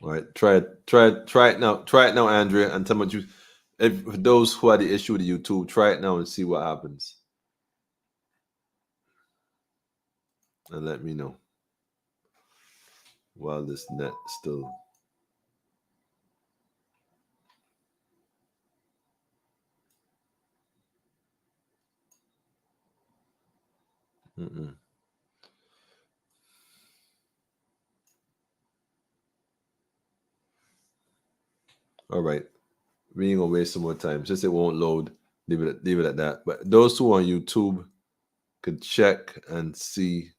All right, try it now. Try it now, Andrea, and tell me what you. If for those who had the issue with YouTube, try it now and see what happens, and let me know while this net still. Mm-mm. All right, we ain't gonna waste some more time. Since it won't load, leave it at that. But those who on YouTube could check and see,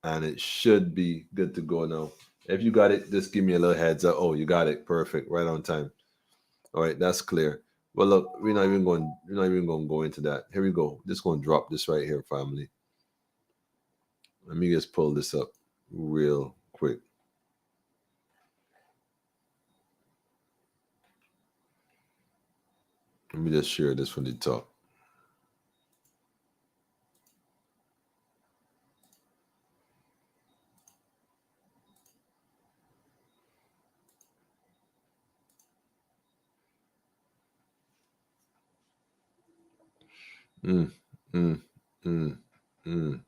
and it should be good to go now. If you got it, just give me a little heads up. Oh, you got it, perfect, right on time. All right, that's clear. Well, look, we're not even going to go into that. Here we go. Just going to drop this right here, family. Let me just pull this up real quick. Let me just share this from the top. Mm, mm, mm, mm.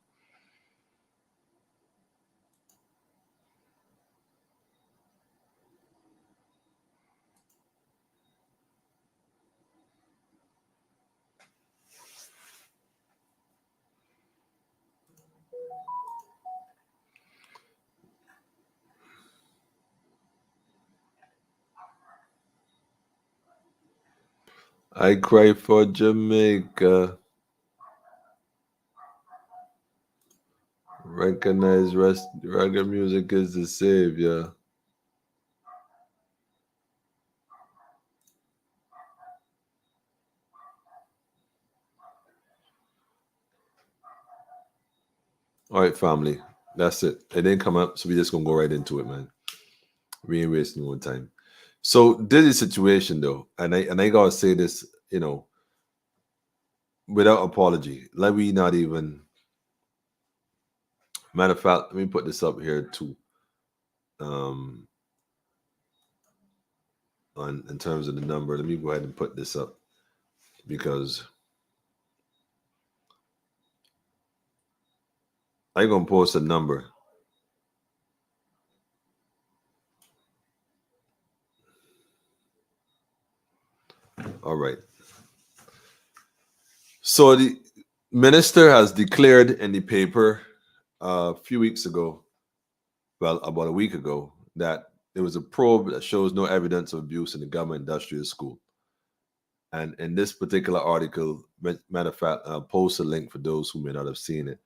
I cry for Jamaica. Recognize reggae music is the savior. All right, family. That's it. It didn't come up, so we just gonna go right into it, man. We ain't wasting no time. So this is the situation though, and I gotta say this, without apology. Let me not even. Matter of fact, let me put this up here too. Um, on in terms of the number, let me go ahead and put this up because I gonna post a number. All right. So the minister has declared in the paper a few weeks ago, well, about a week ago, that there was a probe that shows no evidence of abuse in the government industrial school. And in this particular article, matter of fact, I'll post a link for those who may not have seen it.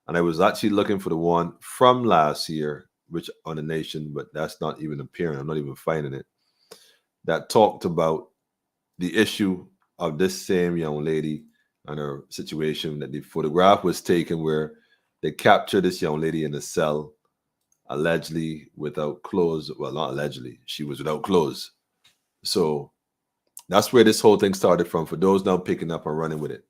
And I was actually looking for the one from last year, which on the nation, but that's not even appearing. I'm not even finding it. That talked about the issue of this same young lady and her situation, that the photograph was taken where they captured this young lady in a cell, allegedly without clothes. Well, not allegedly, she was without clothes. So that's where this whole thing started from, for those now picking up and running with it.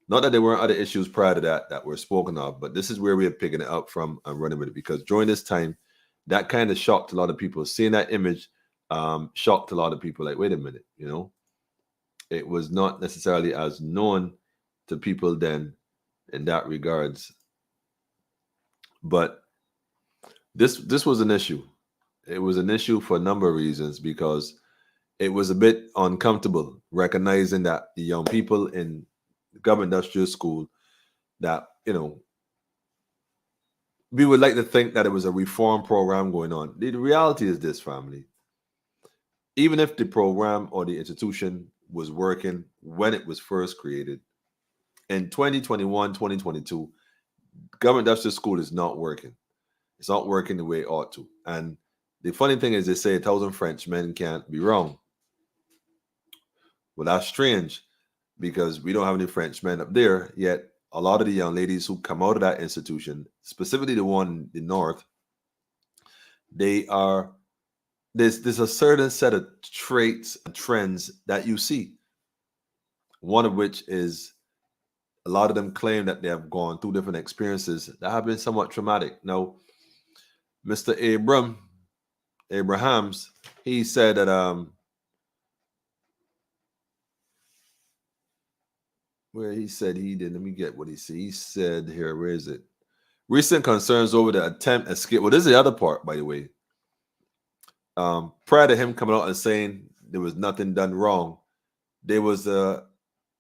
Not that there weren't other issues prior to that were spoken of, but this is where we are picking it up from and running with it, because during this time, that kind of shocked a lot of people. Seeing that image shocked a lot of people. Like, wait a minute, it was not necessarily as known to people then in that regards. But this was an issue. It was an issue for a number of reasons, because it was a bit uncomfortable recognizing that the young people in government industrial school, that we would like to think that it was a reform program going on. The reality is this, family. Even if the program or the institution was working when it was first created, in 2021, 2022, government industrial school is not working. It's not working the way it ought to. And the funny thing is, they say 1,000 Frenchmen can't be wrong. Well, that's strange, because we don't have any Frenchmen up there, yet a lot of the young ladies who come out of that institution, specifically the one in the north, they are there's a certain set of traits and trends that you see. One of which is, a lot of them claim that they have gone through different experiences that have been somewhat traumatic. Now, Mr. Abram Abrahams, he said that where he said he did. Let me get what he said. He said here, where is it? Recent concerns over the attempt escape. Well, this is the other part, by the way. Prior to him coming out and saying there was nothing done wrong, there was a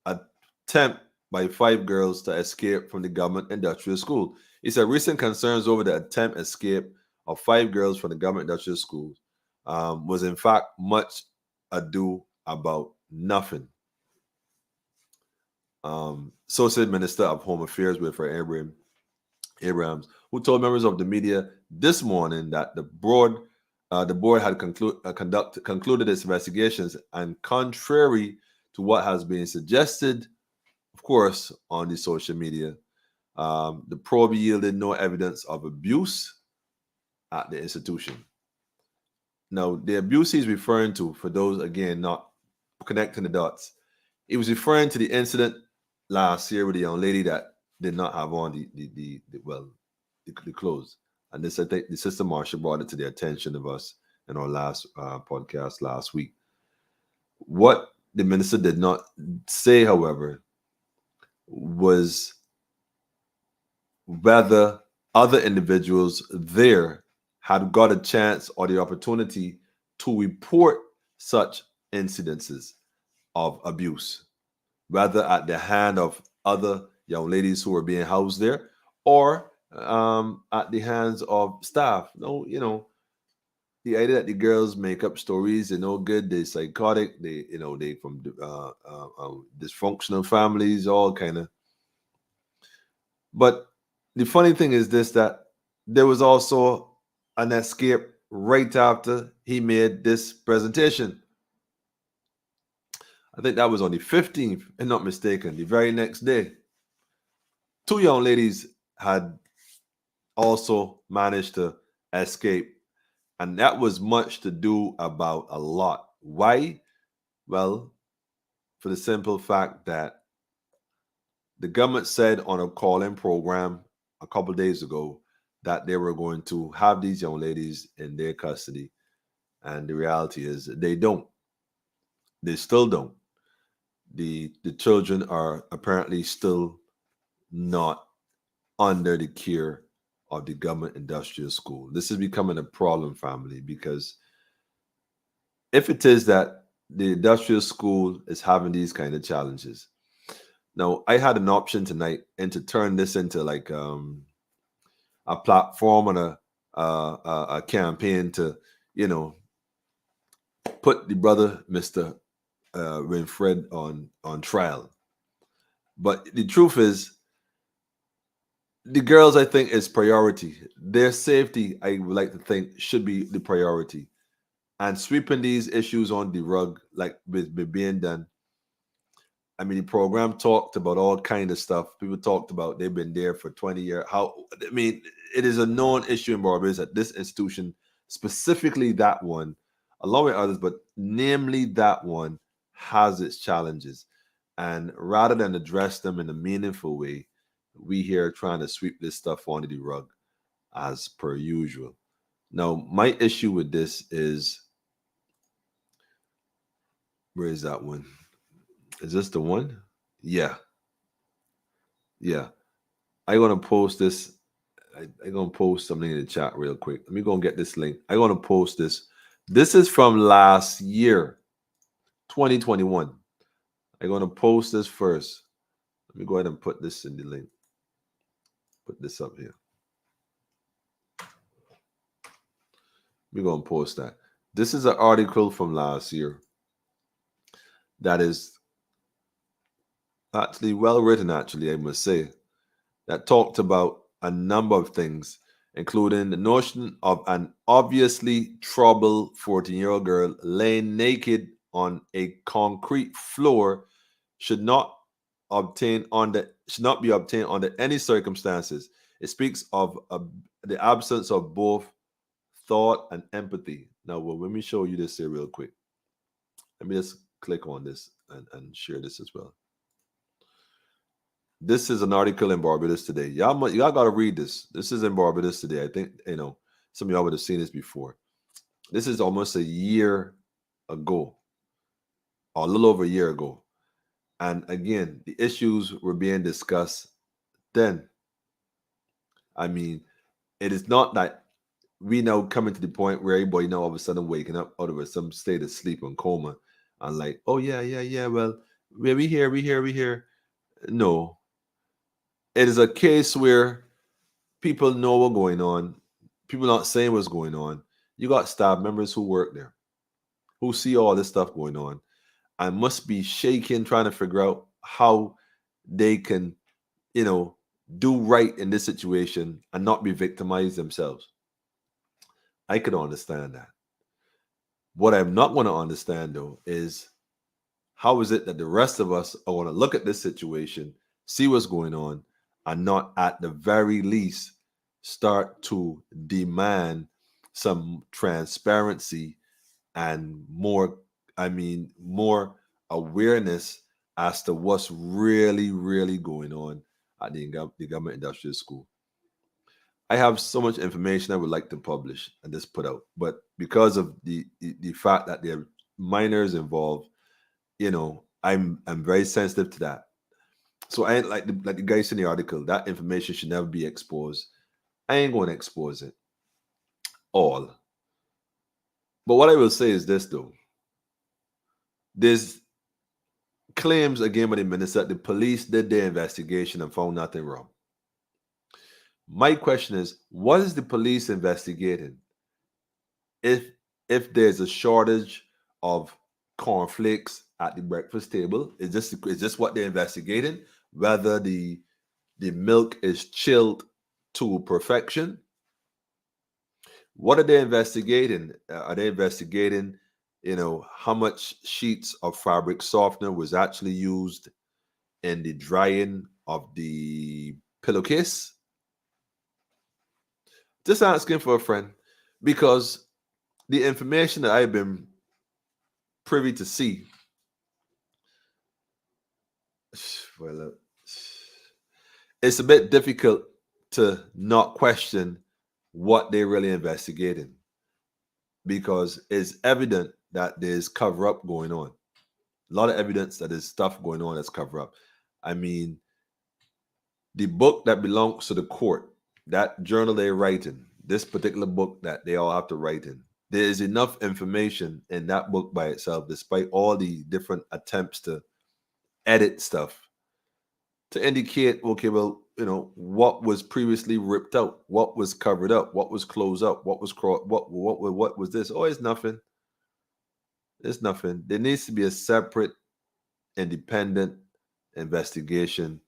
attempt by 5 girls to escape from the government industrial school. He said recent concerns over the attempt escape of 5 girls from the government industrial school was in fact much ado about nothing. Associate Minister of Home Affairs Wilfred Abrahams, who told members of the media this morning that the board had concluded its investigations, and contrary to what has been suggested, of course, on the social media, the probe yielded no evidence of abuse at the institution. Now, the abuse he's referring to, for those again not connecting the dots, he was referring to the incident last year with the young lady that did not have on the clothes. And this, I think, the Sister Marsha brought it to the attention of us in our last podcast last week. What the minister did not say, however, was whether other individuals there had got a chance or the opportunity to report such incidences of abuse, whether at the hand of other young ladies who were being housed there or at the hands of staff. No, the idea that the girls make up stories, they're no good, they're psychotic, they from dysfunctional families, all kind of. But the funny thing is this, that there was also an escape right after he made this presentation. I think that was on the 15th, if I'm not mistaken, the very next day. 2 young ladies had also managed to escape. And that was much to do about a lot. Why? Well, for the simple fact that the government said on a call-in program a couple of days ago that they were going to have these young ladies in their custody. And the reality is they don't. They still don't. The children are apparently still not under the care of the government industrial school. This is becoming a problem, family, because if it is that the industrial school is having these kind of challenges. Now, I had an option tonight and to turn this into like a platform and a campaign to, put the brother, Mr. Winfred, on trial. But the truth is, the girls, I think, is priority. Their safety, I would like to think, should be the priority. And sweeping these issues on the rug, like with being done. I mean, the program talked about all kind of stuff. People talked about they've been there for 20 years. It is a known issue in Barbados that this institution, specifically that one, along with others, but namely that one, has its challenges. And rather than address them in a meaningful way, we here trying to sweep this stuff under the rug as per usual. Now, my issue with this is, where is that one? Is this the one? Yeah. I'm going to post this. I'm going to post something in the chat real quick. Let me go and get this link. I'm going to post this. This is from last year, 2021. I'm going to post this first. Let me go ahead and put this in the link. Put this up here. We're going to post that. This is an article from last year that is actually well written, I must say, that talked about a number of things, including the notion of an obviously troubled 14-year-old girl laying naked on a concrete floor should not be obtained under any circumstances. It speaks of the absence of both thought and empathy. Now, let me show you this here real quick. Let me just click on this and share this as well. This is an article in Barbados Today. Y'all got to read this. This is in Barbados Today. I think, some of y'all would have seen this before. This is almost a year ago, or a little over a year ago. And again, the issues were being discussed then. I mean, it is not that we now coming to the point where everybody now all of a sudden waking up out of some state of sleep and coma and like, oh yeah, yeah, yeah, well, we here, we here. No, it is a case where people know what's going on. People not saying what's going on. You got staff members who work there, who see all this stuff going on, and must be shaking trying to figure out how they can, you know, do right in this situation and not be victimized themselves. I could understand that. What I'm not going to understand though is how is it that the rest of us are going to look at this situation, see what's going on, and not at the very least start to demand some transparency and more, more awareness as to what's really, really going on at the government industrial school. I have so much information I would like to publish and just put out, but because of the fact that there are minors involved, I'm very sensitive to that. So I ain't like the guys in the article. That information should never be exposed. I ain't going to expose it all. But what I will say is this though: there's claims again by the minister that the police did their investigation and found nothing wrong. My question is, what is the police investigating? If there's a shortage of cornflakes at the breakfast table, is this what they're investigating? Whether the milk is chilled to perfection? What are they investigating? Are they investigating, how much sheets of fabric softener was actually used in the drying of the pillowcase? Just asking for a friend, because the information that I've been privy to see, well, it's a bit difficult to not question what they're really investigating, because it's evident that there's cover up going on. A lot of evidence that there's stuff going on that's cover up. I mean, the book that belongs to the court, that journal they're writing, this particular book that they all have to write in, there is enough information in that book by itself, despite all the different attempts to edit stuff, to indicate, okay, well, what was previously ripped out, what was covered up, what was closed up, what was this? Oh, it's nothing. It's nothing. There needs to be a separate, independent investigation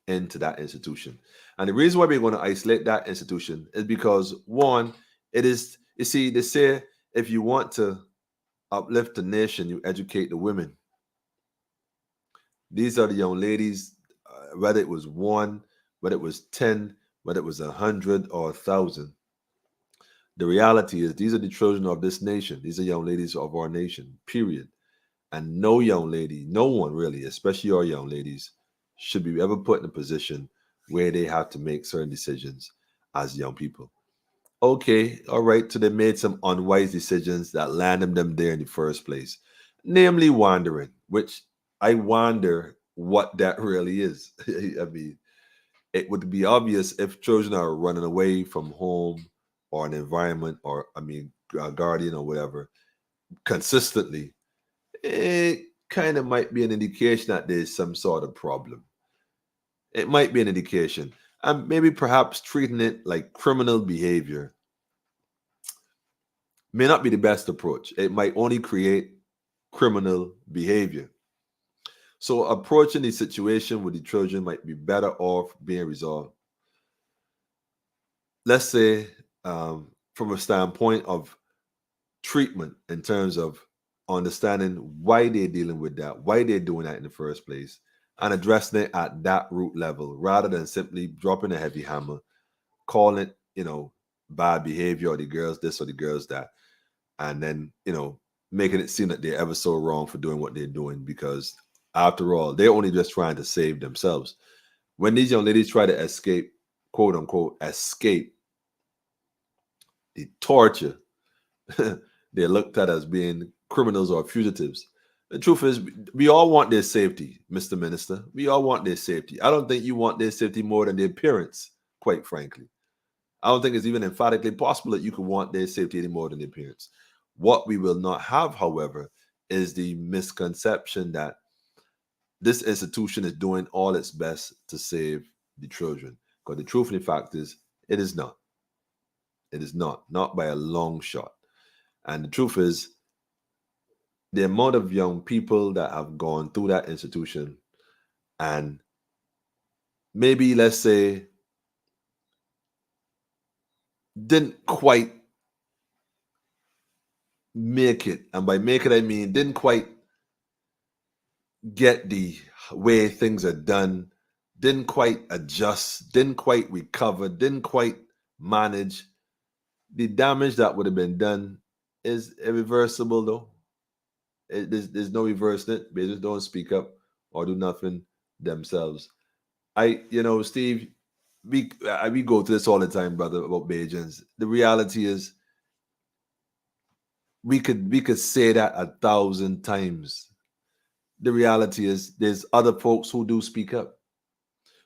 into that institution. And the reason why we're going to isolate that institution is because, one, it is, you see, they say if you want to uplift the nation, you educate the women. These are the young ladies, whether it was one, whether it was 10, whether it was 100 or 1,000. The reality is these are the children of this nation. These are young ladies of our nation, period. And no young lady, no one really, especially our young ladies, should be ever put in a position where they have to make certain decisions as young people. Okay, all right, so they made some unwise decisions that landed them there in the first place, namely wandering, which I wonder what that really is. I mean, it would be obvious if children are running away from home or an environment, or, a guardian or whatever, consistently. It kind of might be an indication that there's some sort of problem. It might be an indication. And maybe perhaps treating it like criminal behavior may not be the best approach. It might only create criminal behavior. So approaching the situation with the children might be better off being resolved. Let's say, from a standpoint of treatment, in terms of understanding why they're dealing with that, why they're doing that in the first place, and addressing it at that root level rather than simply dropping a heavy hammer, calling it, bad behavior, or the girls this or the girls that, and then, making it seem that they're ever so wrong for doing what they're doing, because after all, they're only just trying to save themselves. When these young ladies try to escape, quote unquote, escape the torture they're looked at as being criminals or fugitives. The truth is, we all want their safety, Mr. Minister. We all want their safety. I don't think you want their safety more than their parents, quite frankly. I don't think it's even emphatically possible that you could want their safety any more than their parents. What we will not have, however, is the misconception that this institution is doing all its best to save the children. Because the truth of the fact is, it is not. It is not by a long shot. And the truth is, the amount of young people that have gone through that institution and maybe, let's say, didn't quite make it. And by make it, I mean didn't quite get the way things are done, didn't quite adjust, didn't quite recover, didn't quite manage. The damage that would have been done is irreversible, though. There's no reversing it. They just don't speak up or do nothing themselves. Steve, we go through this all the time, brother, about Bajans. The reality is, we could say that 1,000 times. The reality is, there's other folks who do speak up.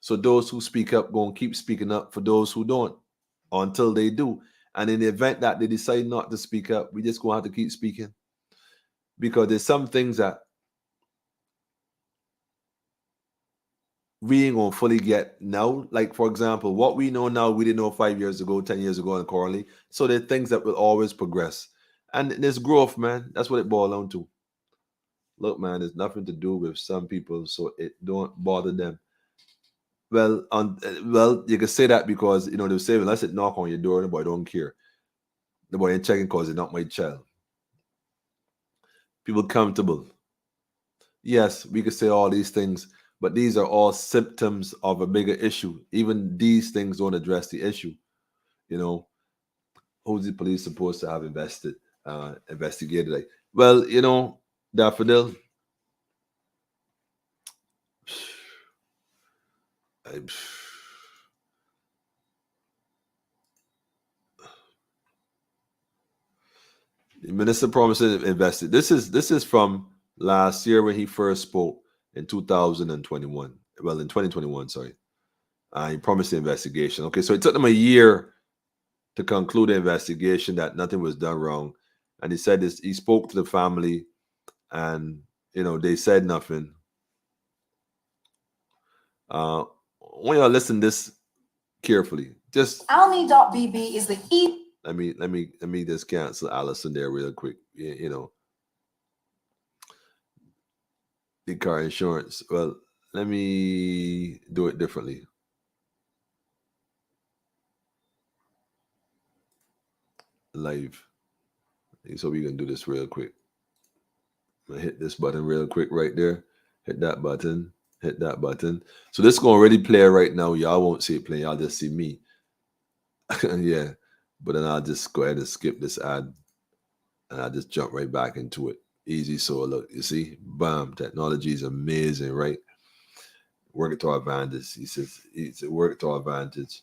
So those who speak up going to keep speaking up for those who don't until they do. And in the event that they decide not to speak up, we just going to have to keep speaking. Because there's some things that we ain't going to fully get now. Like, for example, what we know now, we didn't know 5 years ago, 10 years ago in Corley. So there are things that will always progress. And there's growth, man. That's what it boils down to. Look, man, there's nothing to do with some people, so it don't bother them. Well, you can say that because they say, unless it knock on your door, the boy don't care. The boy ain't checking because it's not my child. People comfortable. Yes, we could say all these things, but these are all symptoms of a bigger issue. Even these things don't address the issue. Who's the police supposed to have investigated? Like, well, Daffodil. The minister promised to invest. This is from last year when he first spoke in 2021. Well, in 2021, sorry. He promised the investigation. Okay, so it took them a year to conclude the investigation that nothing was done wrong. And he said this. He spoke to the family, and they said nothing. When y'all listen this carefully, just Almy.bb is the let me just cancel Allison there real quick. The car insurance. Well, let me do it differently. Live. So we can do this real quick. I'm gonna hit this button real quick right there. Hit that button. Hit that button. So this is gonna already play right now. Y'all won't see it playing. Y'all just see me. Yeah. But then I'll just go ahead and skip this ad, and I'll just jump right back into it. Easy. So look, you see, bam, technology is amazing, right? Work it to our advantage. He says it's work to our advantage.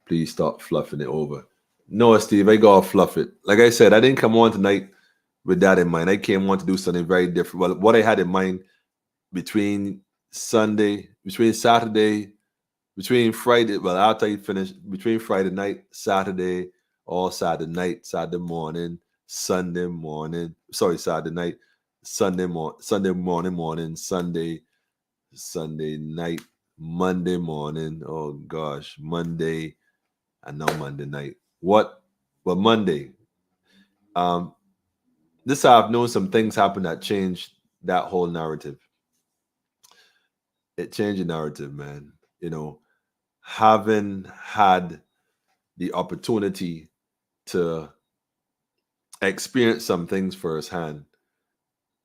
Please stop fluffing it over. No, Steve, I gotta fluff it. Like I said, I didn't come on tonight with that in mind. I came on to do something very different. Well, what I had in mind between Saturday, between Friday, well, after I finished, between Friday night, Saturday, all Saturday night, Saturday morning, Sunday morning, Saturday night, Sunday morning, Sunday night, Monday morning, oh gosh, Monday, and now Monday night. What? Well, Monday. This I've known some things happen that changed that whole narrative. It changed the narrative, man. Having had the opportunity to experience some things firsthand.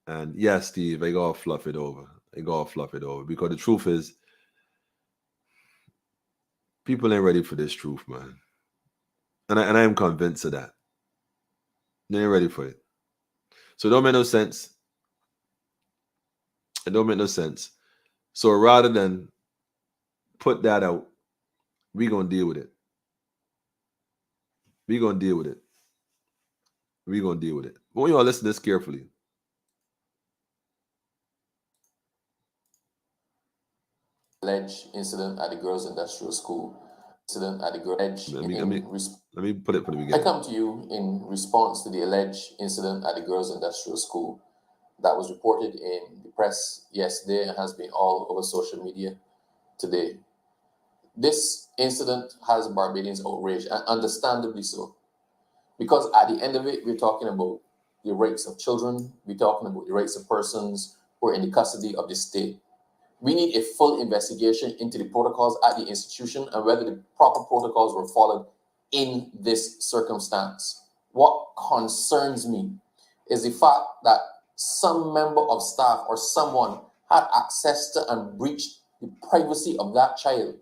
And yes, Steve, I gotta fluff it over. Because the truth is, people ain't ready for this truth, man. And I am convinced of that. They ain't ready for it. So it don't make no sense. It don't make no sense. So rather than put that out, we gonna deal with it. We're going to deal with it. But you all listen to this carefully. Alleged incident at the Girls Industrial School. Incident at the Girls. Let me put it from the beginning. I come to you in response to the alleged incident at the Girls Industrial School that was reported in the press yesterday and has been all over social media today. This incident has Barbadians outraged, and understandably so. Because at the end of it, we're talking about the rights of children, we're talking about the rights of persons who are in the custody of the state. We need a full investigation into the protocols at the institution and whether the proper protocols were followed in this circumstance. What concerns me is the fact that some member of staff or someone had access to and breached the privacy of that child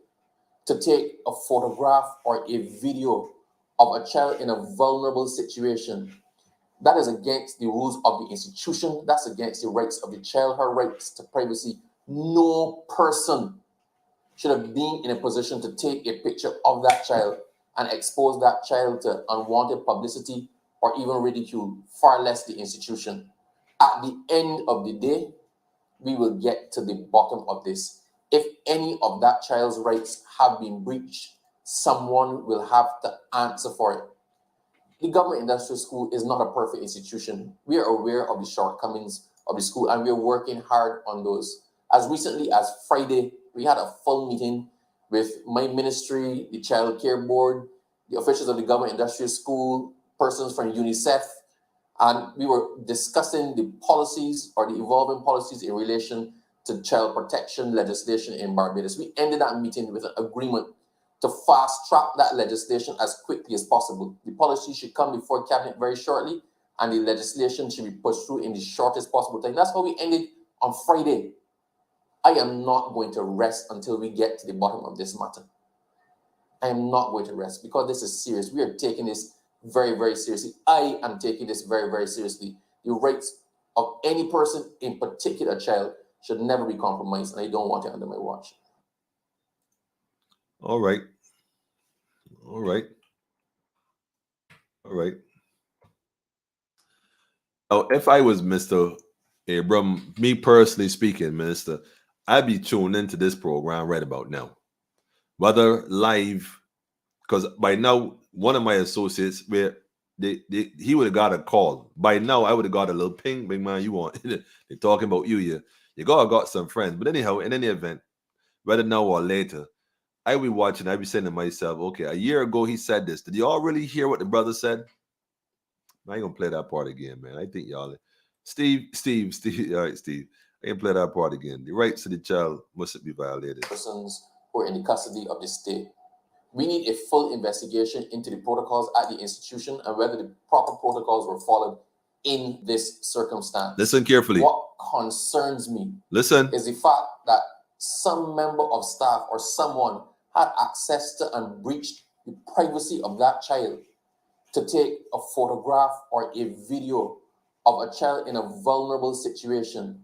to take a photograph or a video of a child in a vulnerable situation. That is against the rules of the institution. That's against the rights of the child, her rights to privacy. No person should have been in a position to take a picture of that child and expose that child to unwanted publicity or even ridicule, far less the institution. At the end of the day, we will get to the bottom of this. If any of that child's rights have been breached, someone will have to answer for it. The Government Industrial School is not a perfect institution. We are aware of the shortcomings of the school and we are working hard on those. As recently as Friday, we had a full meeting with my ministry, the Child Care Board, the officials of the Government Industrial School, persons from UNICEF, and we were discussing the policies or the evolving policies in relation to child protection legislation in Barbados. We ended that meeting with an agreement to fast track that legislation as quickly as possible. The policy should come before Cabinet very shortly, and the legislation should be pushed through in the shortest possible time. That's how we ended on Friday. I am not going to rest until we get to the bottom of this matter. I am not going to rest because this is serious. We are taking this very, very seriously. I am taking this very, very seriously. The rights of any person, in particular a child, should never be compromised, and I don't want it under my watch. All right. Oh, if I was Mr. Abram, me personally speaking, Minister, I'd be tuned into this program right about now. Whether live, because by now, one of my associates, he would have got a call. By now, I would have got a little ping, big man, you want, they're talking about you, you got some friends. But anyhow, in any event, whether now or later, I be watching, I be saying to myself, okay, a year ago he said this. Did y'all really hear what the brother said? I ain't gonna play that part again, man. I think y'all, Steve, all right, Steve, I ain't play that part again. The rights of the child mustn't be violated. Persons who are in the custody of the state. We need a full investigation into the protocols at the institution and whether the proper protocols were followed in this circumstance. Listen carefully. What concerns me is the fact that some member of staff or someone had access to and breached the privacy of that child to take a photograph or a video of a child in a vulnerable situation.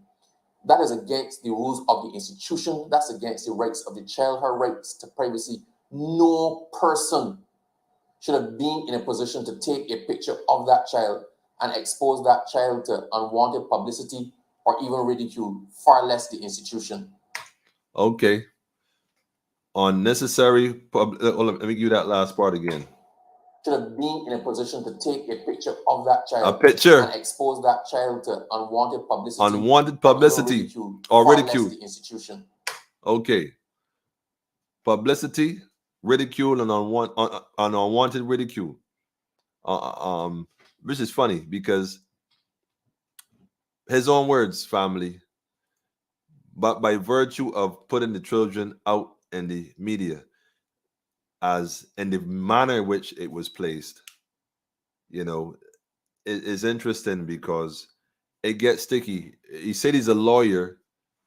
That is against the rules of the institution. That's against the rights of the child, her rights to privacy. No person should have been in a position to take a picture of that child and expose that child to unwanted publicity or even ridicule, far less the institution. Okay. Unnecessary. Let me give you that last part again. Should have been in a position to take a picture of that child. A picture. And expose that child to unwanted publicity. Unwanted publicity. Or ridicule. The institution. Okay. Publicity, ridicule, and unwanted ridicule. Which is funny because his own words, family, but by virtue of putting the children out in the media as in the manner in which it was placed, it is interesting because it gets sticky. He said he's a lawyer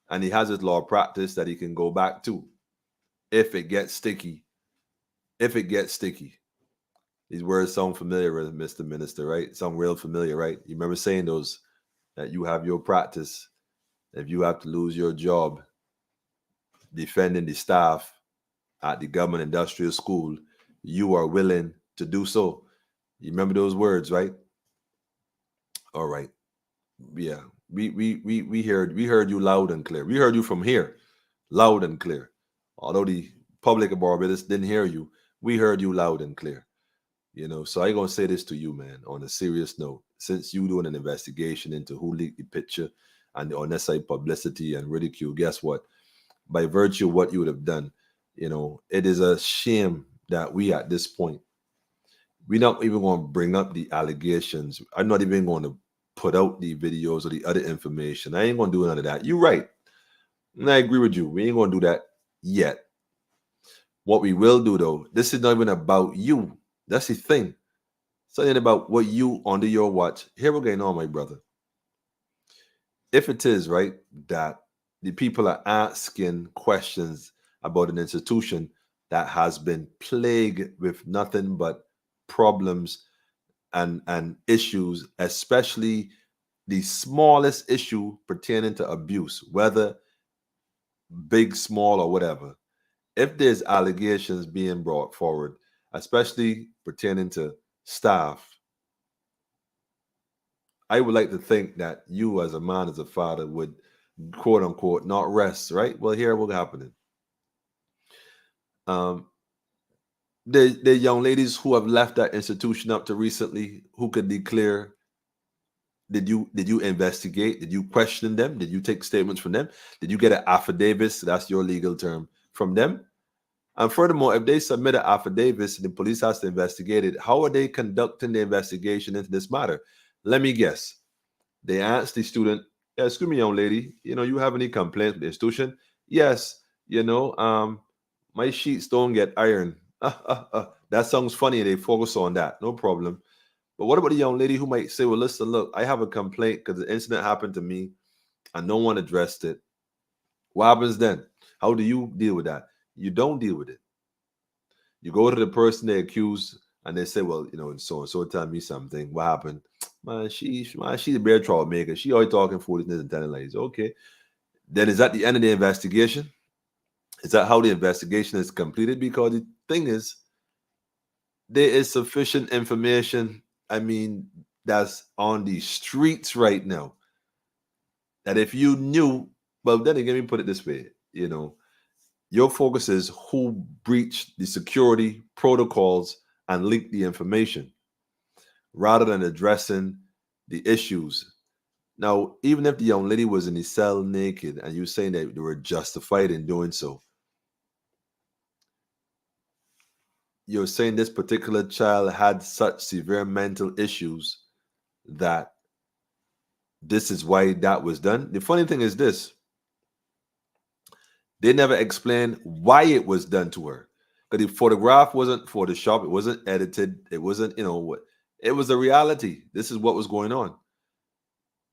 and he has his law practice that he can go back to if it gets sticky. These words sound familiar, Mr. Minister, right? Sound real familiar, right? You remember saying those, that you have your practice. If you have to lose your job defending the staff at the Government Industrial School, you are willing to do so. You remember those words, right? All right. Yeah. We heard you loud and clear. We heard you from here, loud and clear. Although the public of Barbados didn't hear you, we heard you loud and clear. So I gonna say this to you, man, on a serious note. Since you doing an investigation into who leaked the picture and the unnecessary publicity and ridicule, guess what? By virtue of what you would have done, it is a shame that we at this point, we're not even going to bring up the allegations. I'm not even going to put out the videos or the other information. I ain't going to do none of that. You're right. And I agree with you. We ain't going to do that yet. What we will do, though, this is not even about you. That's the thing. It's not even about what you under your watch. Here we're going on, my brother. If it is, right, that the people are asking questions about an institution that has been plagued with nothing but problems and issues, especially the smallest issue pertaining to abuse, whether big, small, or whatever. If there's allegations being brought forward, especially pertaining to staff, I would like to think that you as a man, as a father, would quote unquote not rest, right? Well, here what's happening. The young ladies who have left that institution up to recently, who could declare, did you investigate? Did you question them? Did you take statements from them? Did you get an affidavit? So that's your legal term, from them. And furthermore, if they submit an affidavit and the police has to investigate it, how are they conducting the investigation into this matter? Let me guess. They asked the student, excuse me, young lady, you have any complaints with the institution? Yes, my sheets don't get ironed. That sounds funny. They focus on that. No problem. But what about the young lady who might say, well, listen, look, I have a complaint because the incident happened to me and no one addressed it. What happens then? How do you deal with that? You don't deal with it. You go to the person they accuse and they say, well, so tell me something. What happened? Man, she's a bare troublemaker. She always talking foolishness and telling lies. Okay. Then is that the end of the investigation? Is that how the investigation is completed? Because the thing is, there is sufficient information, that's on the streets right now, that if you knew, well, then again, let me put it this way, your focus is who breached the security protocols and leaked the information, rather than addressing the issues. Now, even if the young lady was in the cell naked and you're saying that they were justified in doing so, you're saying this particular child had such severe mental issues that this is why that was done. The funny thing is this. They never explained why it was done to her. Because the photograph wasn't photoshopped. It wasn't edited. It wasn't, it was the reality. This is what was going on.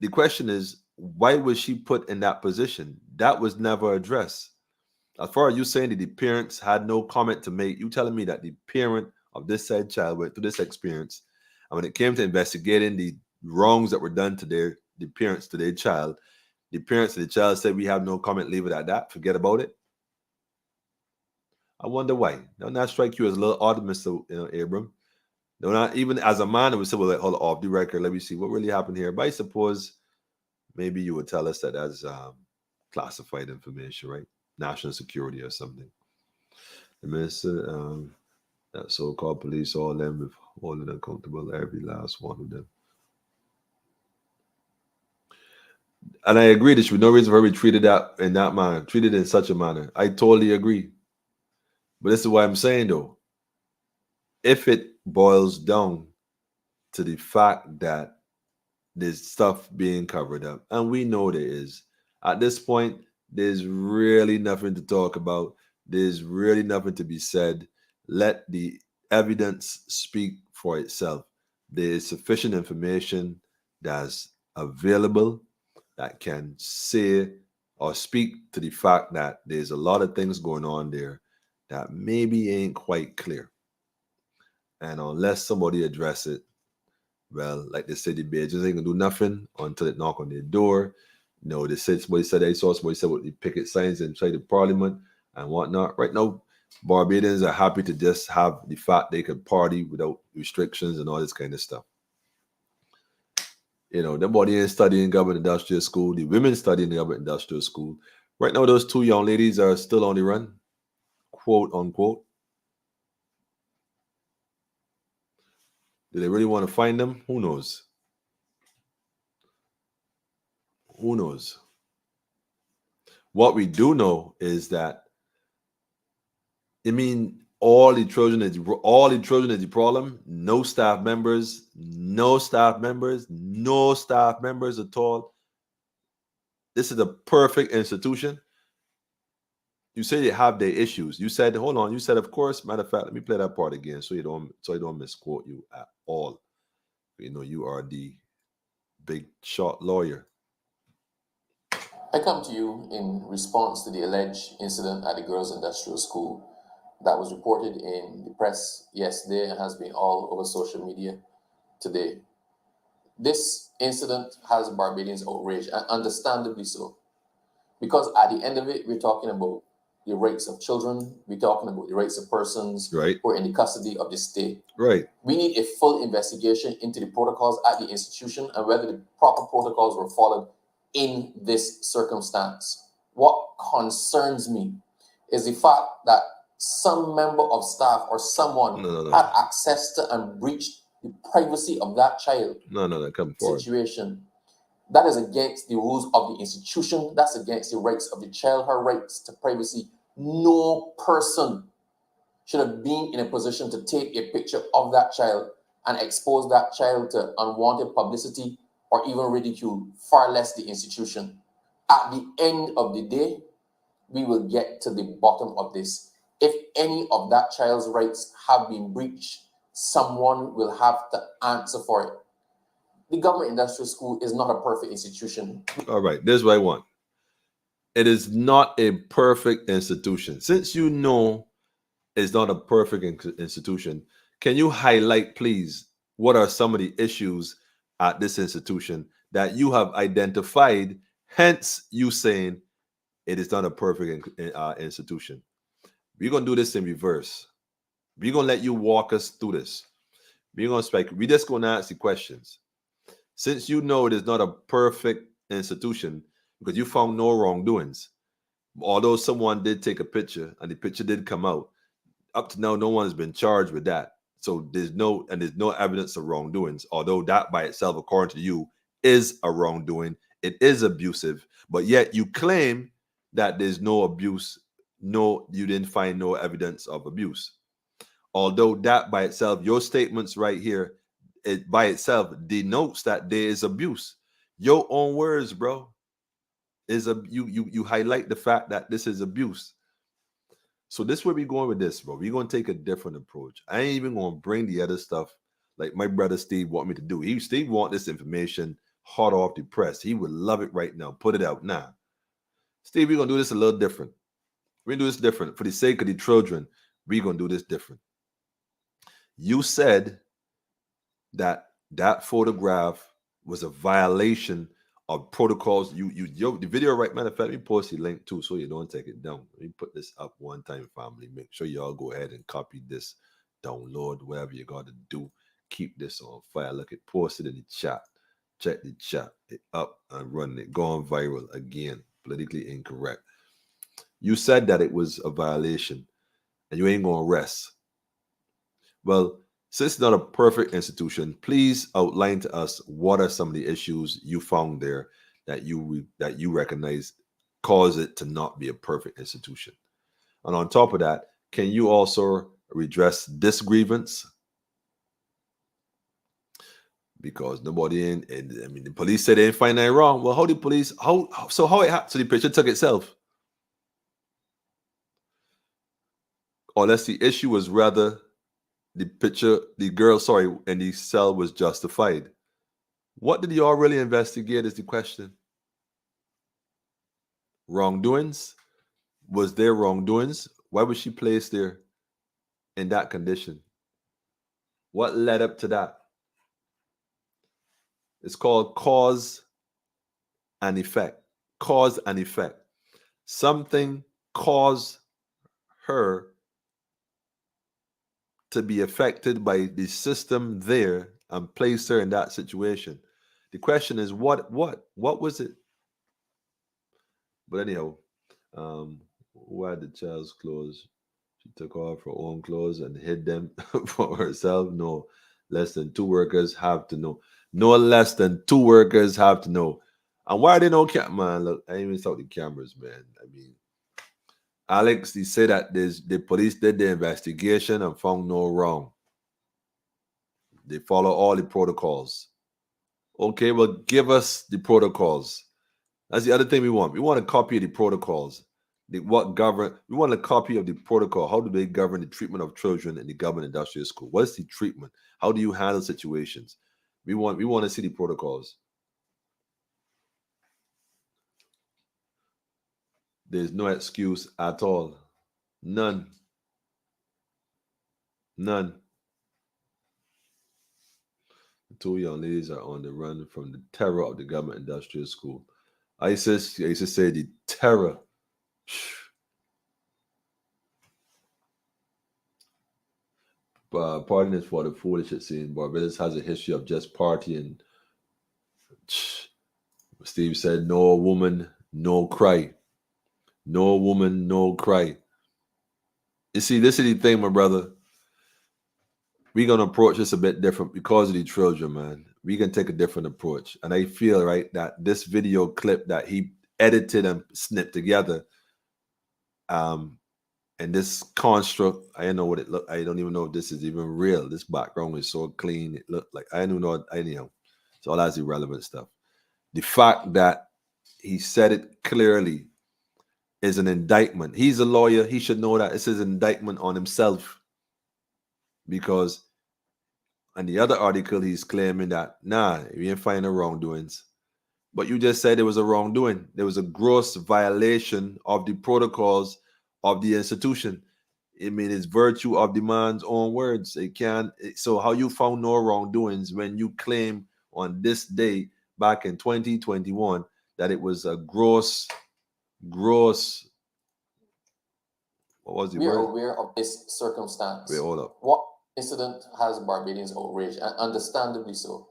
The question is, why was she put in that position? That was never addressed. As far as you saying that the parents had no comment to make, you telling me that the parent of this said child went through this experience, and when it came to investigating the wrongs that were done to the parents to their child, the parents of the child said, we have no comment, leave it at that, forget about it. I wonder why. Don't that strike you as a little odd, Mr. Abram? No, not even as a man, it would say, well, hold off the record, let me see what really happened here. But I suppose maybe you would tell us that as classified information, right? National security or something. The minister, that so-called police, all them with holding accountable, every last one of them. And I agree, there should be no reason for her to be treated that in that manner, treated in such a manner. I totally agree. But this is what I'm saying, though. If it boils down to the fact that there's stuff being covered up, and we know there is, at this point, there's really nothing to talk about. There's really nothing to be said. Let the evidence speak for itself. There is sufficient information that's available that can say or speak to the fact that there's a lot of things going on there that maybe ain't quite clear. And unless somebody address it, well, like they said, the Bajans ain't gonna do nothing until it knock on their door. They said somebody said they saw somebody said with the picket signs inside the parliament and whatnot. Right now, Barbadians are happy to just have the fact they can party without restrictions and all this kind of stuff. nobody is studying government industrial school. The women studying the government industrial school. Right now, those two young ladies are still on the run, quote unquote. Do they really want to find them? Who knows? Who knows? What we do know is that, all the children is the problem. No staff members at all. This is a perfect institution. You say they have their issues. You said, hold on. You said, of course. Matter of fact, let me play that part again so I don't misquote you at all. You are the big shot lawyer. I come to you in response to the alleged incident at the Girls Industrial School that was reported in the press yesterday and has been all over social media today. This incident has Barbadians outraged, and understandably so, because at the end of it, we're talking about the rights of children, we're talking about the rights of persons Right. who are in the custody of the state. Right. We need a full investigation into the protocols at the institution and whether the proper protocols were followed in this circumstance. What concerns me is the fact that some member of staff or someone No. had access to and breached the privacy of that child No, come forward. situation. That is against the rules of the institution. That's against the rights of the child, her rights to privacy. No person should have been in a position to take a picture of that child and expose that child to unwanted publicity or even ridicule, far less the institution. At the end of the day, we will get to the bottom of this. If any of that child's rights have been breached, someone will have to answer for it. The government industrial school is not a perfect institution. All right, there's what I want. It is not a perfect institution. Since you know it's not a perfect institution, can you highlight, please, what are some of the issues at this institution that you have identified, hence you saying it is not a perfect institution? We're going to do this in reverse. We're going to let you walk us through this. We're just going to ask the questions. Since you know it is not a perfect institution because you found no wrongdoings, although someone did take a picture and the picture did come out, up to now, no one has been charged with that. So there's no evidence of wrongdoings, although that by itself, according to you, is a wrongdoing. It is abusive, but yet you claim that there's no abuse. No, you didn't find no evidence of abuse. Although that by itself, your statements right here, it by itself denotes that there is abuse. Your own words, bro, you highlight the fact that this is abuse. So this is where we're going with this, bro. We're going to take a different approach. I ain't even going to bring the other stuff like my brother Steve want me to do. Steve want this information hot off the press. He would love it right now. Put it out now. Steve, we're going to do this a little different. We're going to do this different. For the sake of the children, we're going to do this different. You said that photograph was a violation of protocols. The video, right? Matter of fact, let me post the link too, so you don't take it down. Let me put this up one time, family. Make sure y'all go ahead and copy this, download, whatever you got to do. Keep this on fire. Look, it posted in the chat. Check the chat. It up and running it. Going viral again. Politically incorrect. You said that it was a violation, and you ain't gonna rest. Well, since it's not a perfect institution, please outline to us what are some of the issues you found there that you recognize cause it to not be a perfect institution. And on top of that, can you also redress this grievance? Because nobody the police said they didn't find anything wrong. Well, how the police so the picture took itself? Unless the issue was rather the picture, the girl, and the cell was justified. What did y'all really investigate is the question. Wrongdoings? Was there wrongdoings? Why was she placed there in that condition? What led up to that? It's called cause and effect. Cause and effect. Something caused her to be affected by the system there and placed her in that situation. The question is, what was it? But anyhow, who had the child's clothes? She took off her own clothes and hid them for herself. No, less than 2 workers have to know. No less than 2 workers have to know. And why are they no man? Look, I even saw the cameras, man. I mean, Alex, he said that the police did the investigation and found no wrong. They follow all the protocols. Okay, well, give us the protocols. That's the other thing we want. We want a copy of the protocols. We want a copy of the protocol. How do they govern the treatment of children in the government industrial school? What's the treatment? How do you handle situations? We want to see the protocols. There's no excuse at all. None. None. The 2 young ladies are on the run from the terror of the government industrial school. ISIS said the terror. Pardon us for the foolish it seems. Barbados has a history of just partying. Steve said, no woman, no cry. No woman, no cry. You see, this is the thing, my brother. We're going to approach this a bit different because of the children, man. We can take a different approach. And I feel, right, that this video clip that he edited and snipped together, and this construct, I don't know what it looked. I don't even know if this is even real. This background is so clean. It looked like, I don't know. So all that's irrelevant stuff. The fact that he said it clearly is an indictment. He's a lawyer. He should know that this is an indictment on himself. Because in the other article, he's claiming that, nah, we ain't finding wrongdoings. But you just said there was a wrongdoing. There was a gross violation of the protocols of the institution. I mean, it's virtue of the man's own words. So how you found no wrongdoings when you claim on this day back in 2021 that it was a gross, what was the We are word? aware of this circumstance. Wait, hold up. What incident has Barbadians outraged, and understandably so.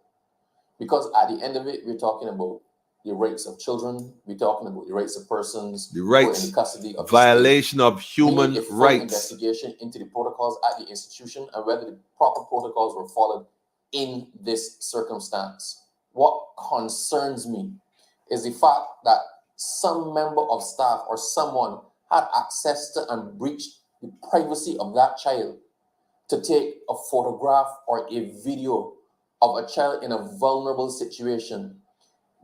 Because at the end of it, we're talking about the rights of children, we're talking about the rights of persons The who are rights, in the custody of violation of the state. We human need a full rights. investigation into the protocols at the institution and whether the proper protocols were followed in this circumstance. What concerns me is the fact that some member of staff or someone had access to and breached the privacy of that child to take a photograph or a video of a child in a vulnerable situation.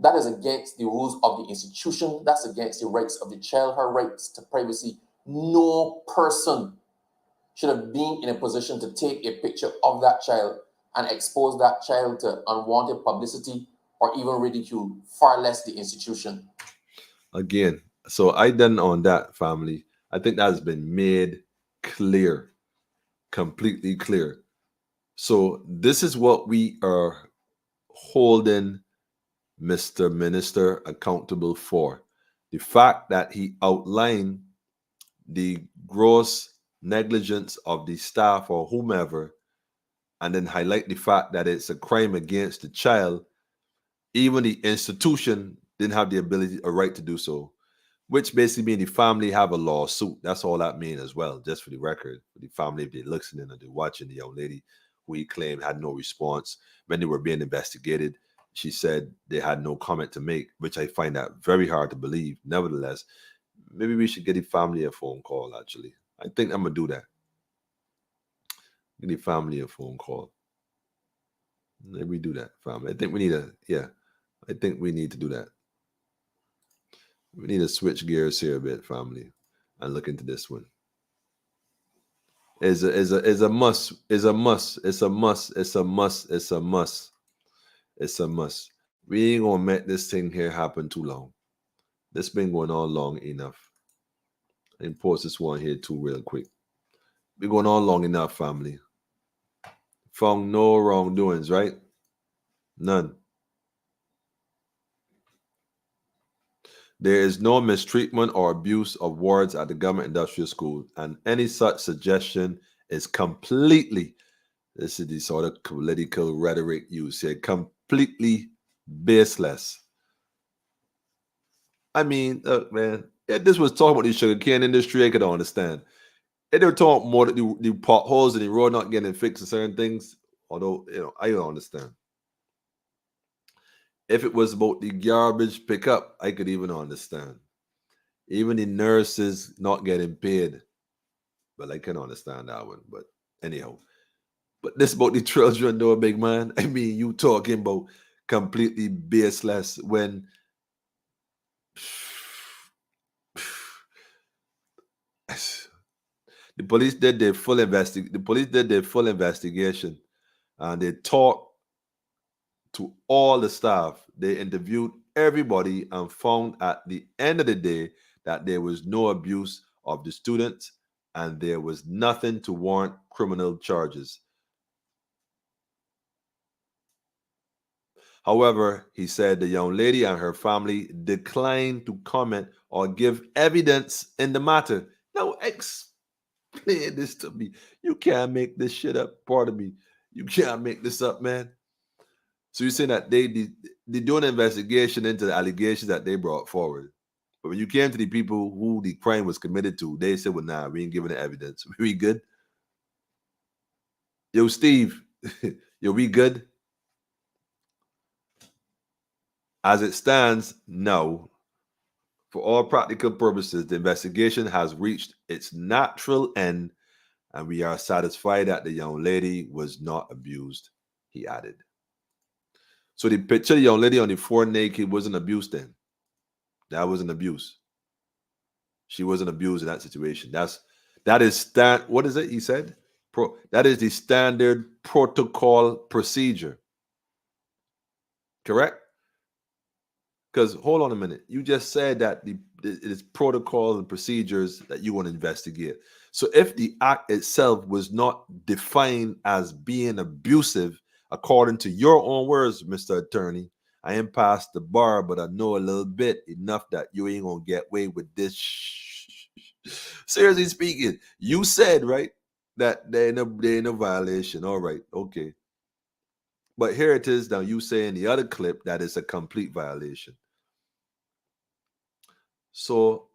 That is against the rules of the institution. That's against the rights of the child, her rights to privacy. No person should have been in a position to take a picture of that child and expose that child to unwanted publicity or even ridicule, far less the institution. Again, so I done on that, family. I think that has been made clear, completely clear. So this is what we are holding Mr. Minister accountable for. The fact that he outlined the gross negligence of the staff or whomever, and then highlight the fact that it's a crime against the child. Even the institution didn't have the ability or right to do so, which basically means the family have a lawsuit. That's all that means as well, just for the record. For the family, if they're listening or they're watching the young lady who he claimed had no response when they were being investigated, she said they had no comment to make, which I find that very hard to believe. Nevertheless, maybe we should get the family a phone call, actually. I think I'm going to do that. Give the family a phone call. Maybe we do that, family. I think we need I think we need to do that. We need to switch gears here a bit, family, and look into this one. Is a must. It's a must. It's a must. It's a must. It's a must. It's a must. We ain't gonna make this thing here happen too long. This been going on long enough. I can post this one here too real quick. Been going on long enough, family. Found no wrongdoings, right? None. There is no mistreatment or abuse of wards at the government industrial school, and any such suggestion is completely, this is the sort of political rhetoric used here, completely Baseless. I mean, look, man, if this was talking about the sugarcane industry, I could understand. If they were talking more that the potholes and the road not getting fixed and certain things, although, I don't understand. If it was about the garbage pickup, I could even understand. Even the nurses not getting paid. Well, I can understand that one. But anyhow. But this about the children, though, big man. I mean, you talking about completely baseless when the police did their full investigation, and they talked to all the staff. They interviewed everybody and found at the end of the day that there was no abuse of the students and there was nothing to warrant criminal charges. However, he said the young lady and her family declined to comment or give evidence in the matter. Now, explain this to me. You can't make this shit up. Pardon me. You can't make this up, man. So you're saying that they do an investigation into the allegations that they brought forward. But when you came to the people who the crime was committed to, they said, well, nah, we ain't giving the evidence. We good? Yo, Steve, yo, we good? As it stands, no. For all practical purposes, the investigation has reached its natural end, and we are satisfied that the young lady was not abused, he added. So the picture of the young lady on the floor naked wasn't abuse then. That wasn't abuse. She wasn't abused in that situation. What is it he said? That is the standard protocol procedure. Correct? Because hold on a minute. You just said that it is protocol and procedures that you want to investigate. So if the act itself was not defined as being abusive, according to your own words, Mr. Attorney, I ain't past the bar, but I know a little bit enough that you ain't gonna get away with this. Seriously speaking, you said, right, that they ain't a violation. All right, okay. But here it is now, you say in the other clip that it's a complete violation. So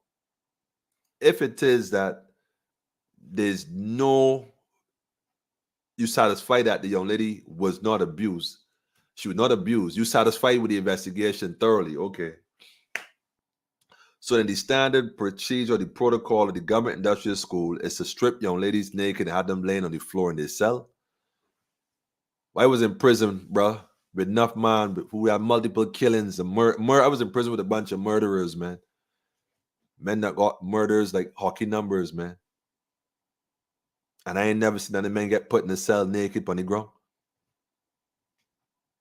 if it is that there's no, you satisfied that the young lady was not abused, she was not abused, you satisfied with the investigation thoroughly, okay. So then the standard procedure, the protocol of the government industrial school is to strip young ladies naked and have them laying on the floor in their cell. I was in prison, bro, with enough man who had multiple killings and I was in prison with a bunch of murderers, man. Men that got murders like hockey numbers, man. And I ain't never seen any men get put in a cell naked on the ground.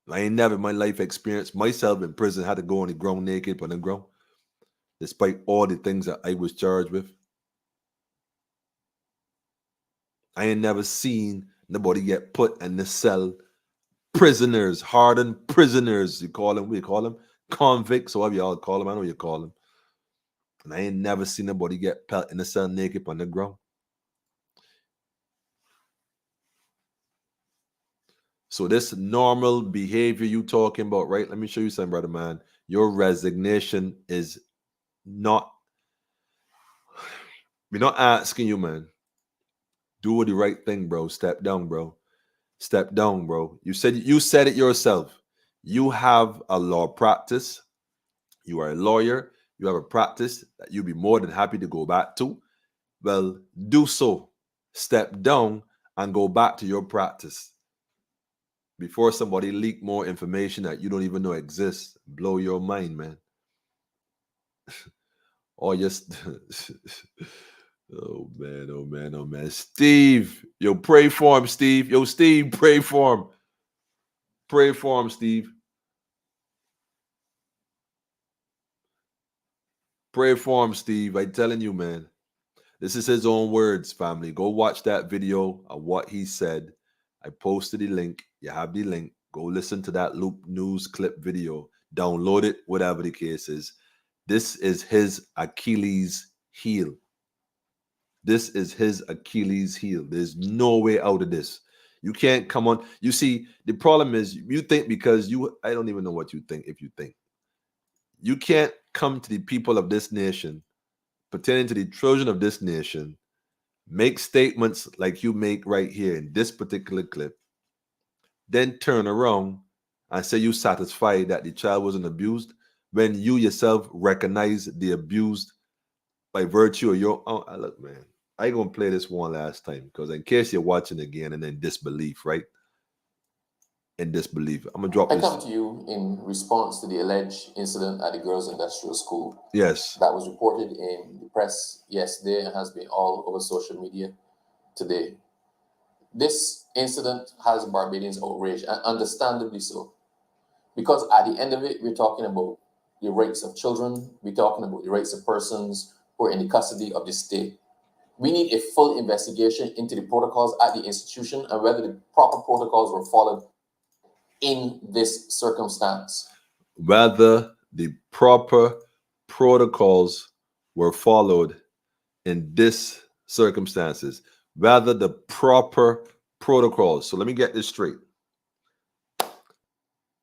I ain't never in my life experienced myself in prison had to go on the ground naked on the ground, despite all the things that I was charged with. I ain't never seen nobody get put in the cell. Prisoners, hardened prisoners, we call them convicts, or whatever y'all call them. I know what you call them. And I ain't never seen nobody get put in the cell naked on the ground. So this normal behavior you talking about, right? Let me show you something, brother man. Your resignation is not, we're not asking you, man. Do the right thing, bro. Step down, bro. Step down, bro. You said it yourself. You have a law practice. You are a lawyer. You have a practice that you'd be more than happy to go back to. Well, do so. Step down and go back to your practice before somebody leak more information that you don't even know exists. Blow your mind, man. Or just oh man, oh man, oh man. Steve, yo, pray for him, Steve. Yo, Steve, pray for him. Pray for him, Steve. Pray for him, Steve. I'm telling you, man. This is his own words, family. Go watch that video of what he said. I posted the link. You have the link. Go listen to that Loop News clip video. Download it, whatever the case is. This is his Achilles heel. This is his Achilles heel. There's no way out of this. You can't come on. You see, the problem is you think because I don't even know what you think if you think. You can't come to the people of this nation, pertaining to the children of this nation, make statements like you make right here in this particular clip, then turn around and say you satisfied that the child wasn't abused when you yourself recognize the abused by virtue of your look, man. I ain't gonna play this one last time because in case you're watching again and in disbelief, right? In disbelief. I'm gonna drop I this. come to you in response to the alleged incident at the Girls Industrial School. Yes. That was reported in the press yesterday and has been all over social media today. This incident has Barbadians outraged, and understandably so. Because at the end of it, we're talking about the rights of children, we're talking about the rights of persons who are in the custody of the state. We need a full investigation into the protocols at the institution and whether the proper protocols were followed in this circumstance. Whether the proper protocols were followed in this circumstances. Whether the proper protocols. So let me get this straight.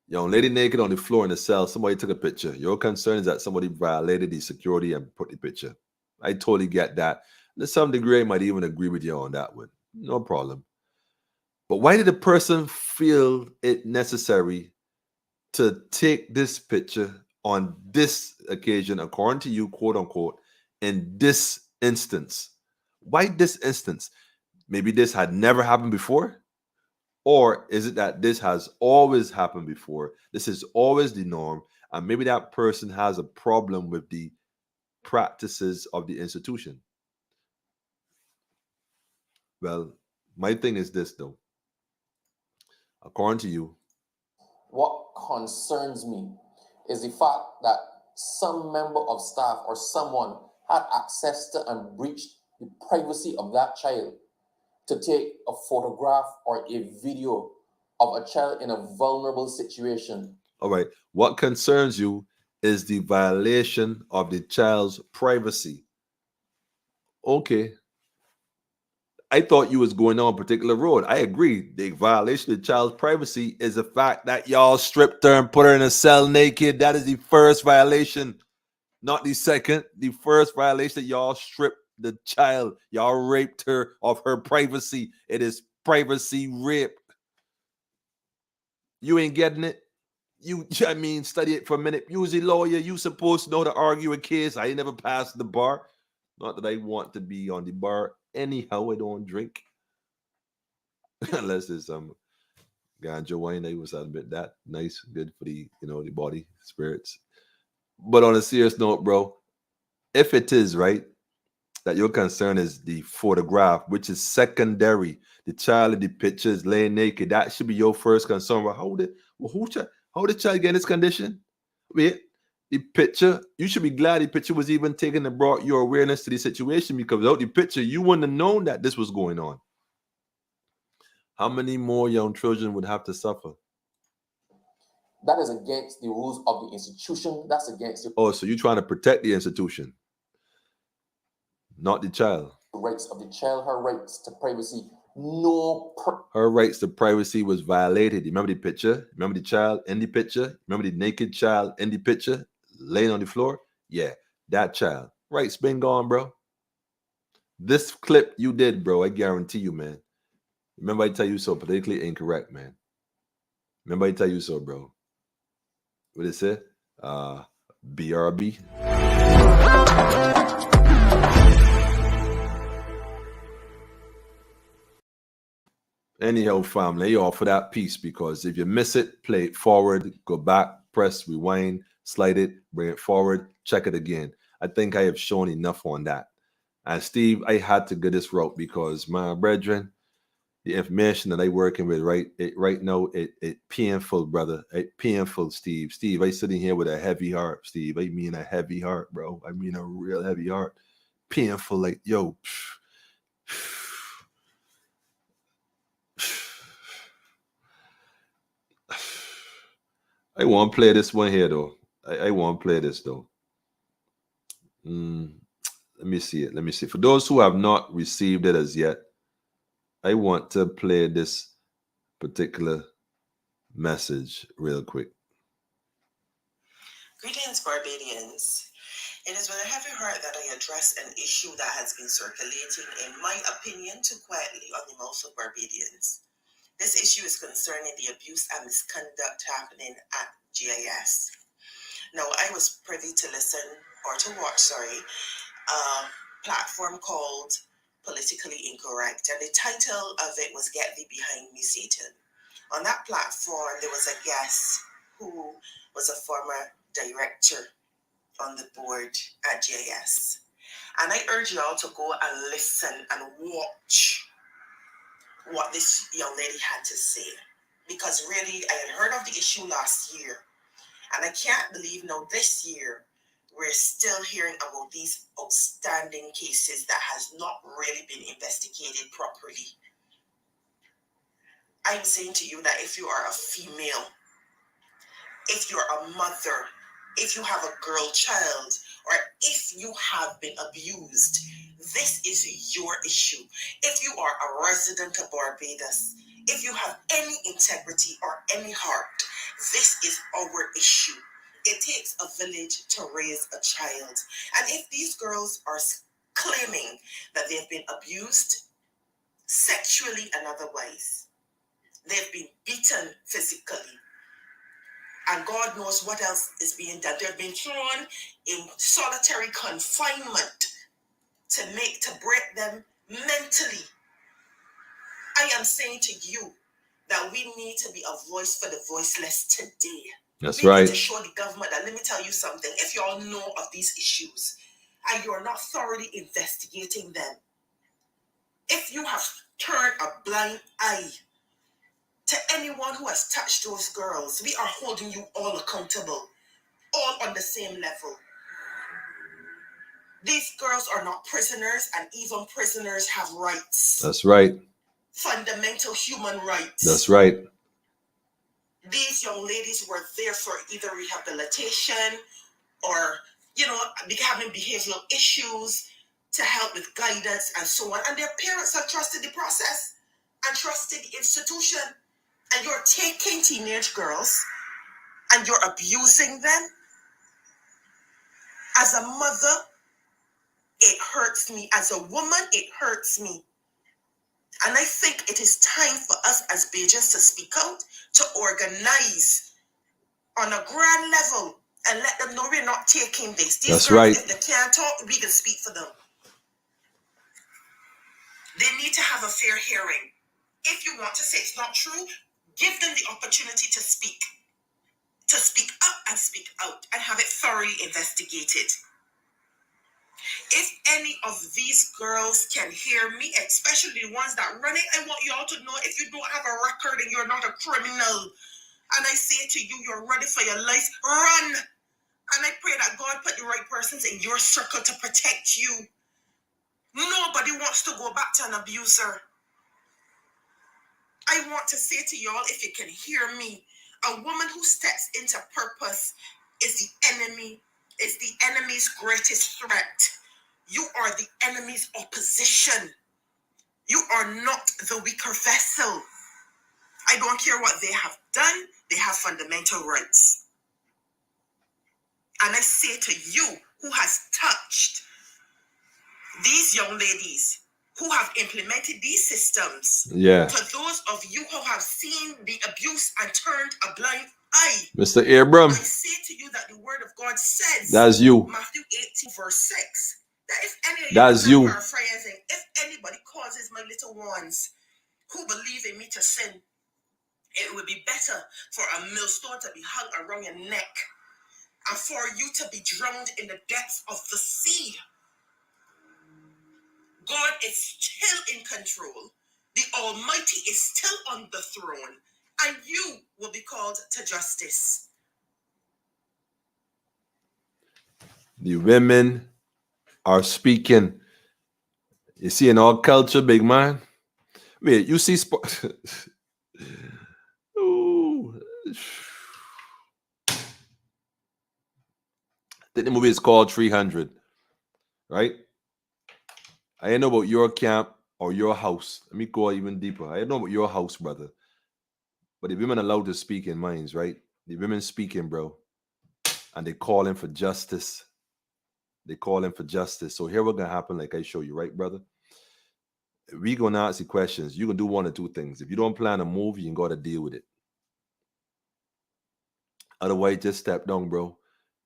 Young lady naked on the floor in the cell. Somebody took a picture. Your concern is that somebody violated the security and put the picture. I totally get that. To some degree, I might even agree with you on that one. No problem. But why did the person feel it necessary to take this picture on this occasion, according to you, quote unquote, in this instance? Why this instance? Maybe this had never happened before. Or is it that this has always happened before? This is always the norm. And maybe that person has a problem with the practices of the institution. Well, my thing is this, though. According to you, what concerns me is the fact that some member of staff or someone had access to and breached the privacy of that child to take a photograph or a video of a child in a vulnerable situation. All right. What concerns you is the violation of the child's privacy. Okay. I thought you was going on a particular road. I agree. The violation of the child's privacy is the fact that y'all stripped her and put her in a cell naked. That is the first violation, not the second. The first violation, y'all stripped the child. Y'all raped her of her privacy. It is privacy rape. You ain't getting it? Study it for a minute. You was a lawyer. You supposed to know to argue a case. I ain't never passed the bar. Not that I want to be on the bar. Anyhow, I don't drink. Unless there's some ganja wine. I was admit that. Nice, good for the, the body, spirits. But on a serious note, bro, if it is right that your concern is the photograph, which is secondary, the child in the picture is laying naked, that should be your first concern. Well, how did the child get in this condition? Wait, the picture, you should be glad the picture was even taken and brought your awareness to the situation, because without the picture, you wouldn't have known that this was going on. How many more young children would have to suffer? That is against the rules of the institution. That's against the so you're trying to protect the institution, not the child. rights of the child, her rights to privacy. Her rights to privacy was violated. You remember the picture? Remember the child in the picture? Remember the naked child in the picture laying on the floor? Yeah, that child. Rights been gone, bro. This clip you did, bro, I guarantee you, man. Remember I tell you so, politically incorrect, man. Remember I tell you so, bro. What it say? BRB. Anyhow, family, you all for that piece, because if you miss it, play it forward, go back, press rewind, slide it, bring it forward, check it again. I think I have shown enough on that. And Steve, I had to get this route because my brethren, the information that I working with right now, it painful, brother. It painful, Steve. Steve, I sitting here with a heavy heart, Steve. I mean a heavy heart, bro. I mean a real heavy heart. Painful, like, yo. I want to play this one here, though. I want to play this, though. Let me see it. Let me see. For those who have not received it as yet, I want to play this particular message real quick. Greetings, Barbadians. It is with a heavy heart that I address an issue that has been circulating, in my opinion, too quietly on the mouths of Barbadians. This issue is concerning the abuse and misconduct happening at GIS. Now, I was privy to watch a platform called Politically Incorrect, and the title of it was Get Thee Behind Me, Satan. On that platform, there was a guest who was a former director on the board at GIS. And I urge you all to go and listen and watch what this young lady had to say. Because really, I had heard of the issue last year. And I can't believe now this year, we're still hearing about these outstanding cases that has not really been investigated properly. I'm saying to you that if you are a female, if you're a mother, if you have a girl child, or if you have been abused, this is your issue. If you are a resident of Barbados, if you have any integrity or any heart, this is our issue. It takes a village to raise a child. And if these girls are claiming that they've been abused sexually and otherwise, they've been beaten physically, and God knows what else is being done. They've been thrown in solitary confinement to break them mentally. I am saying to you that we need to be a voice for the voiceless today. That's we right. need to show the government that, let me tell you something, if you all know of these issues and you're not thoroughly investigating them, if you have turned a blind eye to anyone who has touched those girls, we are holding you all accountable, all on the same level. These girls are not prisoners, and even prisoners have rights. That's right. Fundamental human rights. That's right. These young ladies were there for either rehabilitation or, having behavioral issues to help with guidance and so on. And their parents have trusted the process and trusted the institution. And you're taking teenage girls and you're abusing them. As a mother, it hurts me. As a woman, it hurts me. And I think it is time for us as Bajans to speak out, to organize on a grand level and let them know we're not taking this. These That's girls, right. if they can't talk, we can speak for them. They need to have a fair hearing. If you want to say it's not true, give them the opportunity to speak up and speak out and have it thoroughly investigated. If any of these girls can hear me, especially the ones that run it, I want you all to know, if you don't have a record and you're not a criminal, and I say to you, you're ready for your life, run. And I pray that God put the right persons in your circle to protect you. Nobody wants to go back to an abuser. I want to say to y'all, if you can hear me, a woman who steps into purpose is the enemy's greatest threat. You are the enemy's opposition. You are not the weaker vessel. I don't care what they have done. They have fundamental rights. And I say to you, who has touched these young ladies, who have implemented these systems, to those of you who have seen the abuse and turned a blind eye, Mr. Abram, I say to you that the word of God says, that's you. Matthew 18 verse 6, that if any of That's you, you. Paraphrasing, if anybody causes my little ones who believe in me to sin, it would be better for a millstone to be hung around your neck and for you to be drowned in the depths of the sea. God is still in control. The Almighty is still on the throne, and you will be called to justice. The women are speaking. You see, in our culture, big man. Wait, you see sport. Ooh. I think the movie is called 300, right? I don't know about your camp or your house. Let me go even deeper. I don't know about your house, brother. But the women allowed to speak in minds, right? The women speaking, bro. And they calling for justice. They calling for justice. So here what's gonna happen, like I show you, right, brother? We gonna ask you questions. You can do one or two things. If you don't plan a move, you gotta deal with it. Otherwise, just step down, bro.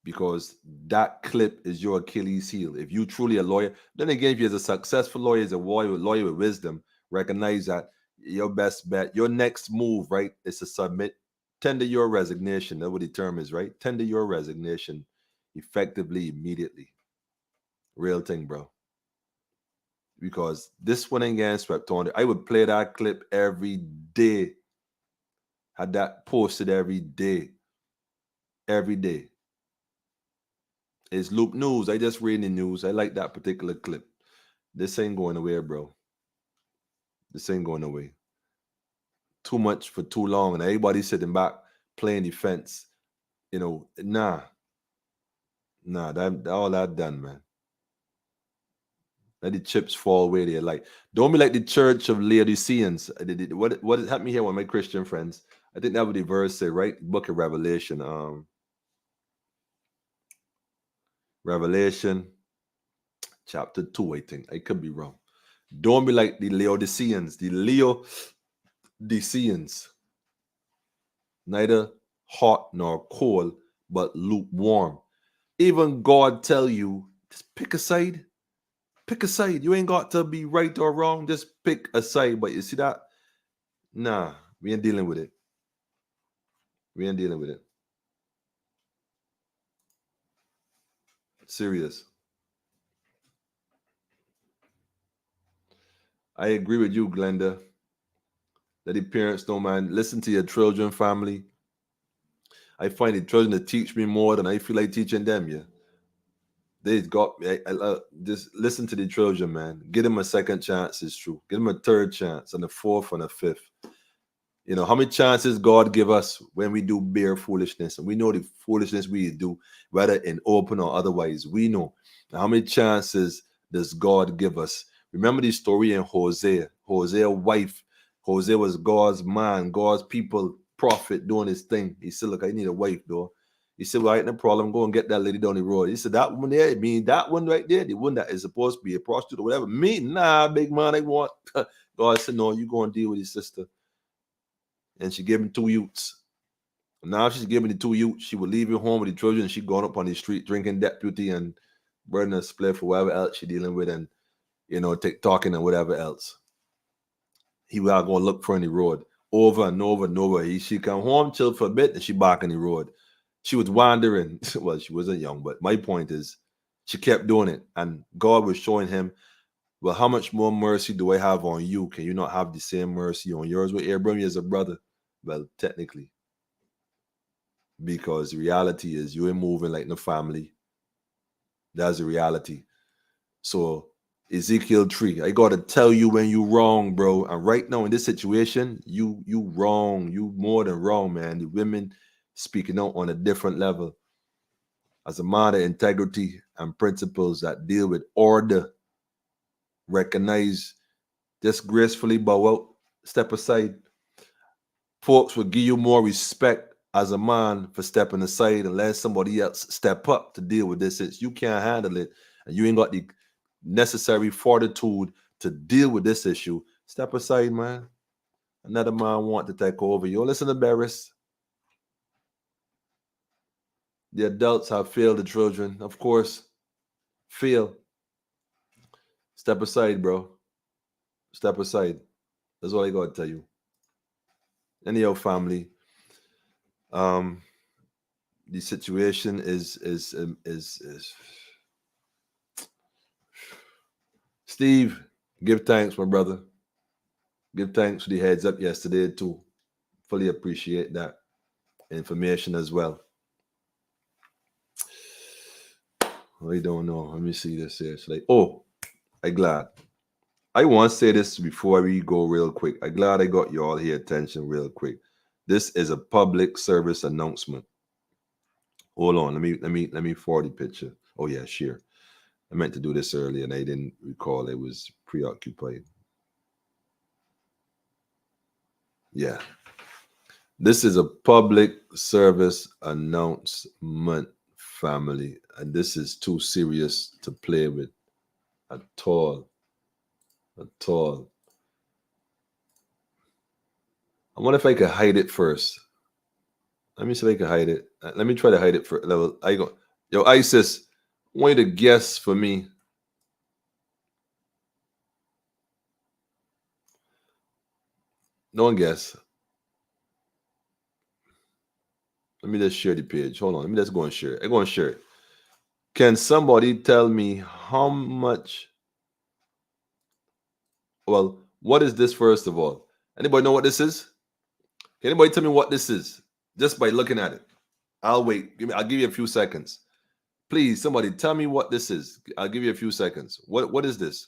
Because that clip is your Achilles heel. If you truly a lawyer, then again, if you're a successful lawyer, as a lawyer with wisdom, recognize that your best bet, your next move, right, is to submit, tender your resignation. That's what the term is, right? Tender your resignation effectively, immediately. Real thing, bro. Because this one ain't getting swept on. I would play that clip every day. Had that posted every day. Every day. It's Loop News. I just read the news. I like that particular clip. This ain't going away, bro. This ain't going away. Too much for too long. And everybody sitting back playing defense. You know, nah. Nah, that all that done, man. Let the chips fall where they like. Don't be like the church of Laodiceans. What happened here with my Christian friends? I think that what the verse say, right? Book of Revelation. Revelation chapter 2, I think. I could be wrong. Don't be like the Laodiceans. The Laodiceans. Neither hot nor cold, but lukewarm. Even God tell you, just pick a side. Pick a side. You ain't got to be right or wrong. Just pick a side. But you see that? Nah, we ain't dealing with it. We ain't dealing with it. Serious. I agree with you, Glenda. That the parents don't mind. Listen to your children, family. I find the children to teach me more than I feel like teaching them, yeah. They got me. Just listen to the children, man. Give them a second chance, it's true. Give them a third chance, and a fourth, and a fifth. You know, how many chances God give us when we do bare foolishness? And we know the foolishness we do, whether in open or otherwise. We know. Now, how many chances does God give us? Remember the story in Hosea. Hosea's wife. Hosea was God's man, God's people, prophet doing his thing. He said, look, I need a wife, though. He said, well, I ain't no problem. Go and get that lady down the road. He said, that one there, I mean, that one right there, the one that is supposed to be a prostitute or whatever. Me, nah, big man, I want. God said, no, you go and deal with his sister. And she gave him 2 youths. Now she's giving the 2 youths. She would leave him home with the children. And she going up on the street drinking deputy and burning a spliff or whatever else she dealing with, and you know, talking and whatever else. He was going to look for on the road over and over and over. She come home, chill for a bit, and she back on the road. She was wandering. Well, she wasn't young, but my point is, she kept doing it, and God was showing him, well, how much more mercy do I have on you? Can you not have the same mercy on yours? With Abraham as a brother? Well, technically. Because the reality is you ain't moving like no family. That's the reality. So Ezekiel 3, I gotta tell you when you wrong, bro. And right now in this situation, you wrong. You more than wrong, man. The women speaking out on a different level. As a man of integrity and principles that deal with order, recognize, just gracefully bow out, step aside. Folks will give you more respect as a man for stepping aside and let somebody else step up to deal with this. Since you can't handle it and you ain't got the necessary fortitude to deal with this issue, step aside, man. Another man want to take over. You don't listen to Barris. The adults have failed the children, of course. Fail. Step aside, bro. Step aside. That's all I gotta tell you. Anyhow, family. The situation is Steve, give thanks, my brother. Give thanks for the heads up yesterday too. Fully appreciate that information as well. I don't know. Let me see this here. I'm glad. I want to say this before we go real quick. I'm glad I got you all here attention real quick. This is a public service announcement. Hold on. Let me forward the picture. Oh yeah, sure. I meant to do this earlier and I didn't recall. It was preoccupied. Yeah. This is a public service announcement, family, and this is too serious to play with at all. At all. I wonder if I could hide it first. Let me see if I can hide it. Let me try to hide it for level. I go, yo, ISIS, I want you to guess for me. No one guess. Let me just share the page. Hold on. Let me just go and share it. I'm going to share it. Can somebody tell me how much? Well, what is this first of all? Anybody know what this is? Can anybody tell me what this is? Just by looking at it. I'll wait. I'll give you a few seconds. Please, somebody tell me what this is. I'll give you a few seconds. What is this?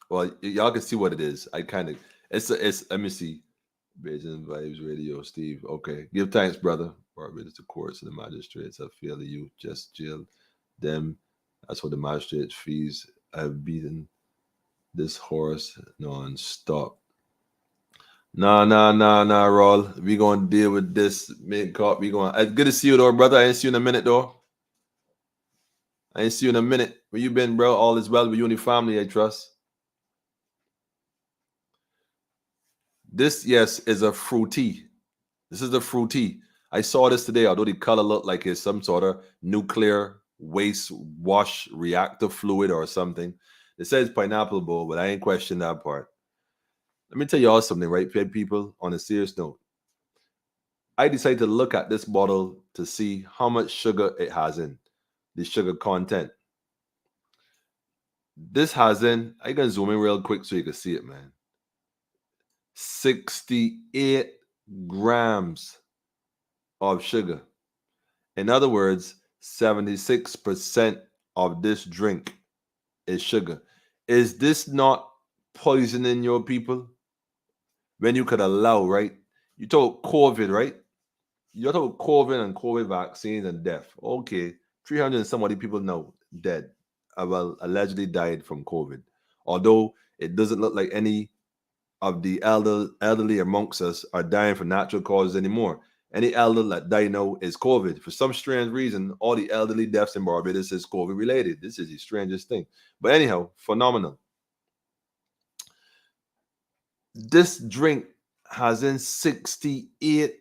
Well, y'all can see what it is. I kind of it's let me see. Beijing Vibes Radio, Steve. Okay. Give thanks, brother. Barbados, the courts and the magistrates have failed you. Just jail them. That's what the magistrates' fees have beaten this horse non-stop. Nah, Roll. We gonna deal with this mid-cop. We going. It's good to see you, though, brother. I ain't see you in a minute, though. I ain't see you in a minute. Where you been, bro? All is well with you and your family, I trust. This, yes, is a fruity. This is the fruity. I saw this today, although the color looked like it's some sort of nuclear waste wash reactor fluid or something. It says pineapple bowl, but I ain't question that part. Let me tell y'all something, right, people, on a serious note. I decided to look at this bottle to see how much sugar it has in, the sugar content. This has in, I can zoom in real quick so you can see it, man. 68 grams of sugar. In other words, 76% of this drink is sugar. Is this not poisoning your people? When you could allow, right? You told COVID, right? You told COVID and COVID vaccines and death. Okay, 300 and somebody people now dead. Well, allegedly died from COVID. Although it doesn't look like any of the elderly amongst us are dying from natural causes anymore. Any elder that die now is COVID. For some strange reason, all the elderly deaths in Barbados is COVID related. This is the strangest thing. But anyhow, phenomenal. This drink has in 68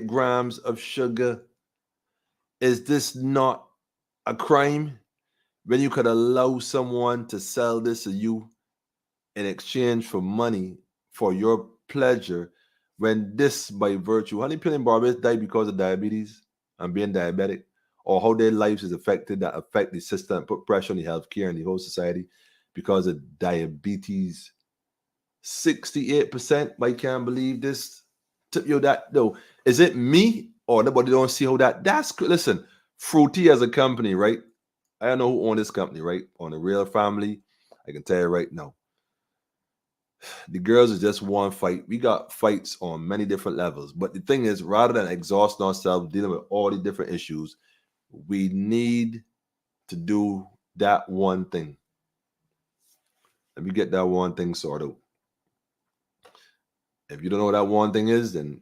grams of sugar. Is this not a crime when you could allow someone to sell this to you in exchange for money for your pleasure, when this, by virtue, how many people in Barbados die because of diabetes and being diabetic, or how their lives is affected that affect the system, put pressure on the healthcare and the whole society because of diabetes? 68%. I can't believe this. Yo, that though, is it me or nobody don't see how that's listen, Fruity as a company, right? I don't know who owns this company, right? On the Real Family, I can tell you right now. The girls is just one fight. We got fights on many different levels. But the thing is, rather than exhausting ourselves dealing with all the different issues, we need to do that one thing. Let me get that one thing sorted out. If you don't know what that one thing is, then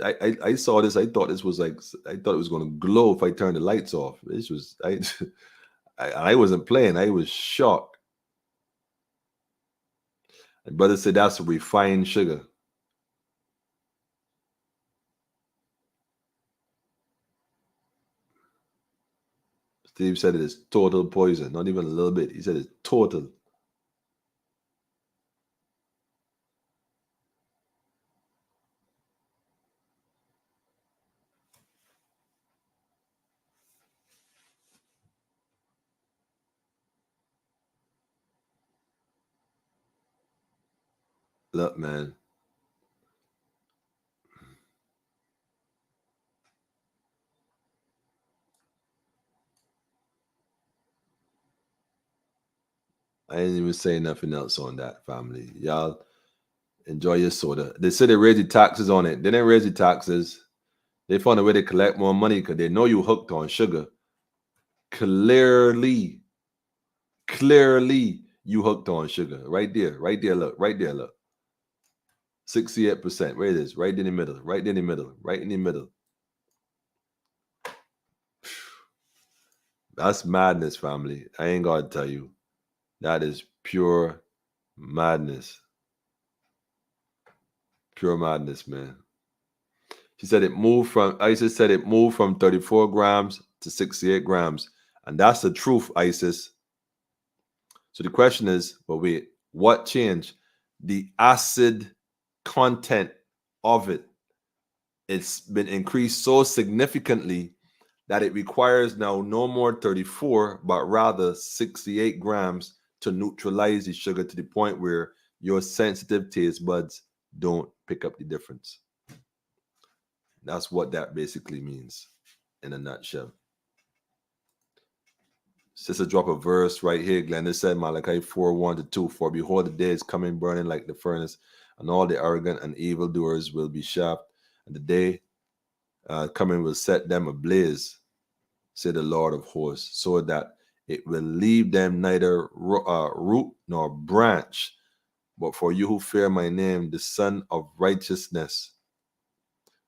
I saw this. I thought this was like, I thought it was going to glow if I turned the lights off. This was I wasn't playing. I was shocked. And brother said that's refined sugar. Steve said it is total poison, not even a little bit. He said it's total. Look, man. I ain't even say nothing else on that, family. Y'all enjoy your soda. They said they raised the taxes on it. They didn't raise the taxes. They found a way to collect more money because they know you hooked on sugar. Clearly, you hooked on sugar. Right there, look, right there, look. 68%. Where it is? Right in the middle, right in the middle, right in the middle. That's madness, family. I ain't gonna tell you. That is pure madness. Pure madness, man. She said ISIS said it moved from 34 grams to 68 grams. And that's the truth, ISIS. So the question is, but wait, what changed? The acid content of it. It's been increased so significantly that it requires now no more 34, but rather 68 grams to neutralize the sugar to the point where your sensitive taste buds don't pick up the difference. That's what that basically means in a nutshell. Sister, drop a verse right here, Glenn. It said Malachi 4:1-2. For behold, the day is coming burning like the furnace, and all the arrogant and evildoers will be shaft, and the day coming will set them ablaze, say the Lord of hosts, so that it will leave them neither root nor branch. But for you who fear my name, the Son of Righteousness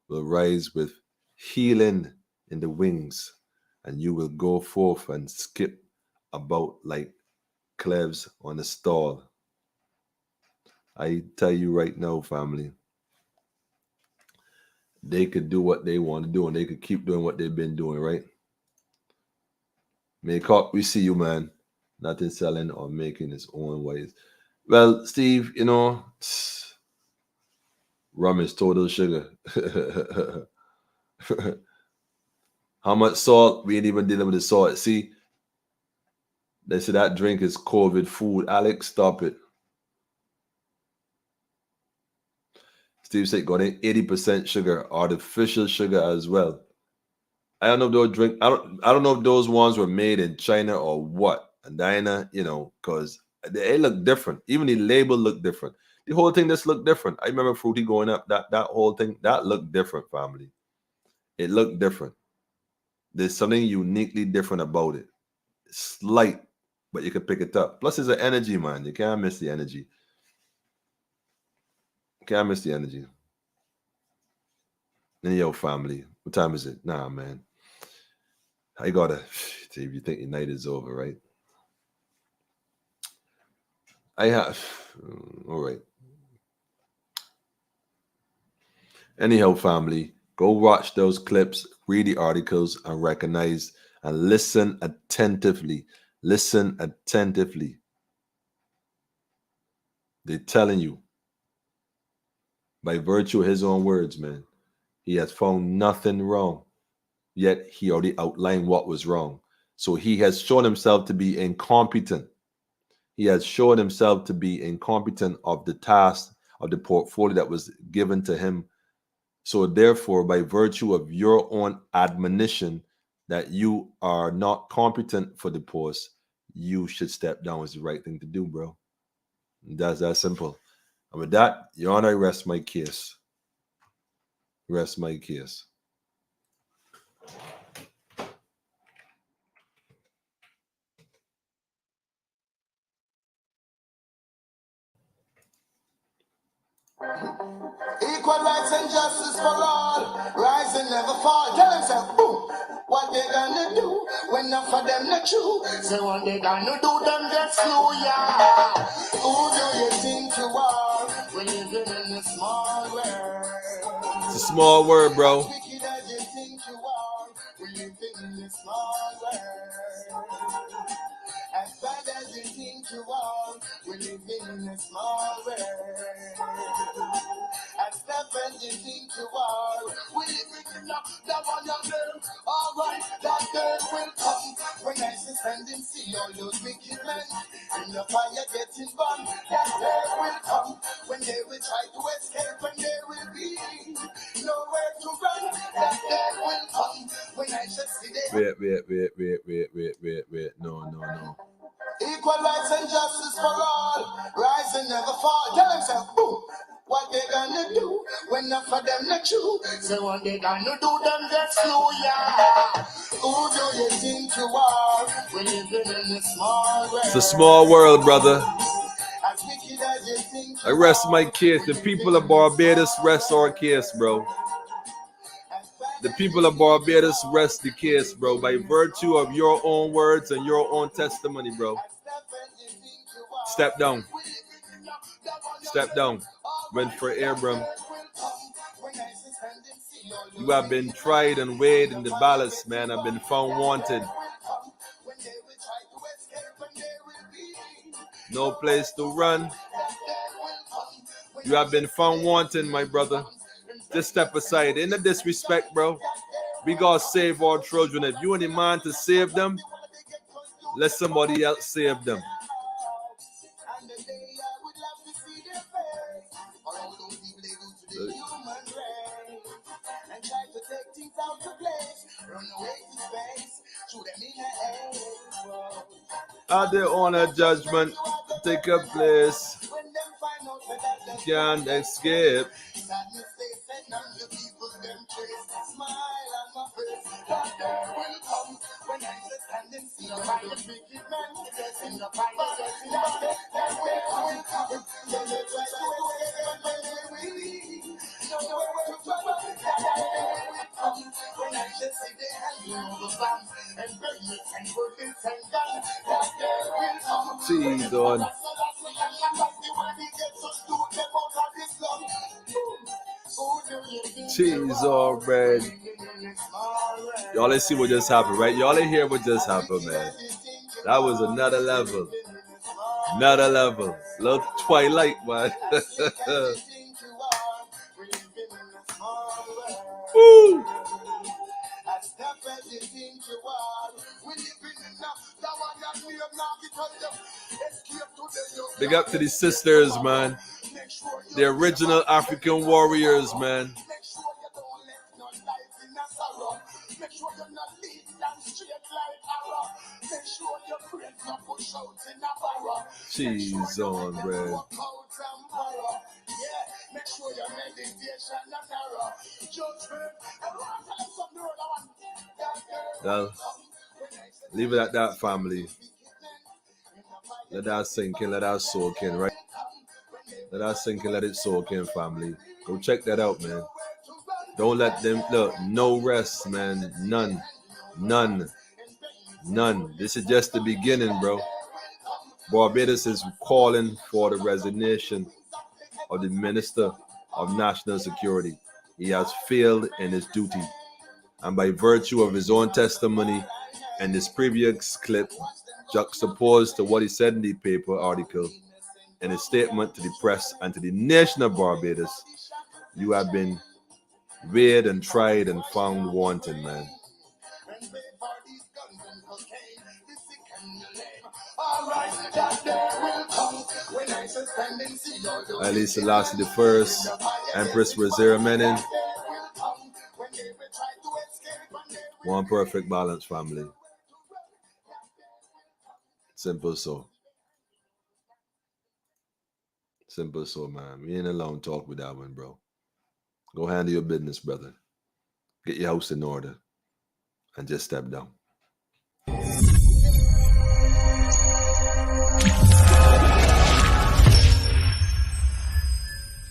will rise with healing in the wings, and you will go forth and skip about like cleves on a stall. I tell you right now, family, they could do what they want to do, and they could keep doing what they've been doing, right? Make up, we see you, man. Nothing selling or making its own ways. Well, Steve, you know, rum is total sugar. How much salt? We ain't even dealing with the salt. See, they say that drink is COVID food. Alex, stop it. Steve said got 80% sugar, artificial sugar as well. I don't know if those I don't know if those ones were made in China or what. And Diana, you know, because they look different. Even the label looked different. The whole thing just looked different. I remember Fruity going up. That whole thing, that looked different, family. It looked different. There's something uniquely different about it. Slight, but you can pick it up. Plus, it's an energy, man. You can't miss the energy. Can't miss the energy. And yo, family, what time is it? Nah, man. I gotta see if you think your night is over, right? I have all right. Anyhow, family, go watch those clips, read the articles, and recognize and listen attentively. Listen attentively. They're telling you by virtue of his own words, man, he has found nothing wrong. Yet he already outlined what was wrong. So he has shown himself to be incompetent. He has shown himself to be incompetent of the task of the portfolio that was given to him. So therefore, by virtue of your own admonition that you are not competent for the post, you should step down. Is the right thing to do, bro. That's that simple. And with that, Your Honor, I rest my case. Rest my case. Equal rights and justice for all. Rise and never fall. Tell themselves, boom. What they gonna do when enough of them not true? Say what they gonna do, them get slew, yeah. Who do you think you are? We're living in a small world. It's a small word, bro. As wicked as you think you are, we're living in a small world. As bad as you think you are, we're living in a small world. As tough as you think you are, we're living in that one of them. Alright, that day will come when I stand and see all those wicked men in the fire getting burned. That day will come when they will try to escape and there will be nowhere to run. That day will come when I shall see them. Wait. No. Equal rights and justice for all. Rise and never fall. Tell themselves, boom. What they gonna do when when enough of them not true. So one day gonna do them get slow, yeah. Who do you think you are? We're living in a small world. It's a small world, brother. As wicked as you think I you rest are, my case. The people of Barbados rest our case, bro. The people of Barbados rest the case, bro, by virtue of your own words and your own testimony, bro. Step down. Step down. Went for Abram. You have been tried and weighed in the balance, man. I've been found wanted. No place to run. You have been found wanting, my brother. Just step aside. Ain't no disrespect, bro. We gotta save our children. If you ain't the man to save them, let somebody else save them. Out there on a judgment, take a place. Can't escape. Cheese on. Cheese on bread. Y'all, let's see what just happened, right? Y'all ain't hear what just happened, man. That was another level. Another level. Little Twilight, man. Woo! Big up to these sisters, man. The original African warriors, man. Cheese on bread. Well, leave it at that, family. Let that sink in, let that soak in, right? Let that sink in, let it soak in, family. Go check that out, man. Don't let them, look, no rest, man. None. None. None. This is just the beginning, bro. Barbados is calling for the resignation of the Minister of National Security. He has failed in his duty. And by virtue of his own testimony and this previous clip, juxtaposed to what he said in the paper article, in a statement to the press and to the nation of Barbados, you have been weighed and tried and found wanting, man. Haile Selassie I, Empress Rosera Menin. One perfect balance, family. Simple so. Simple so, man. We ain't alone talk with that one, bro. Go handle your business, brother. Get your house in order. And just step down.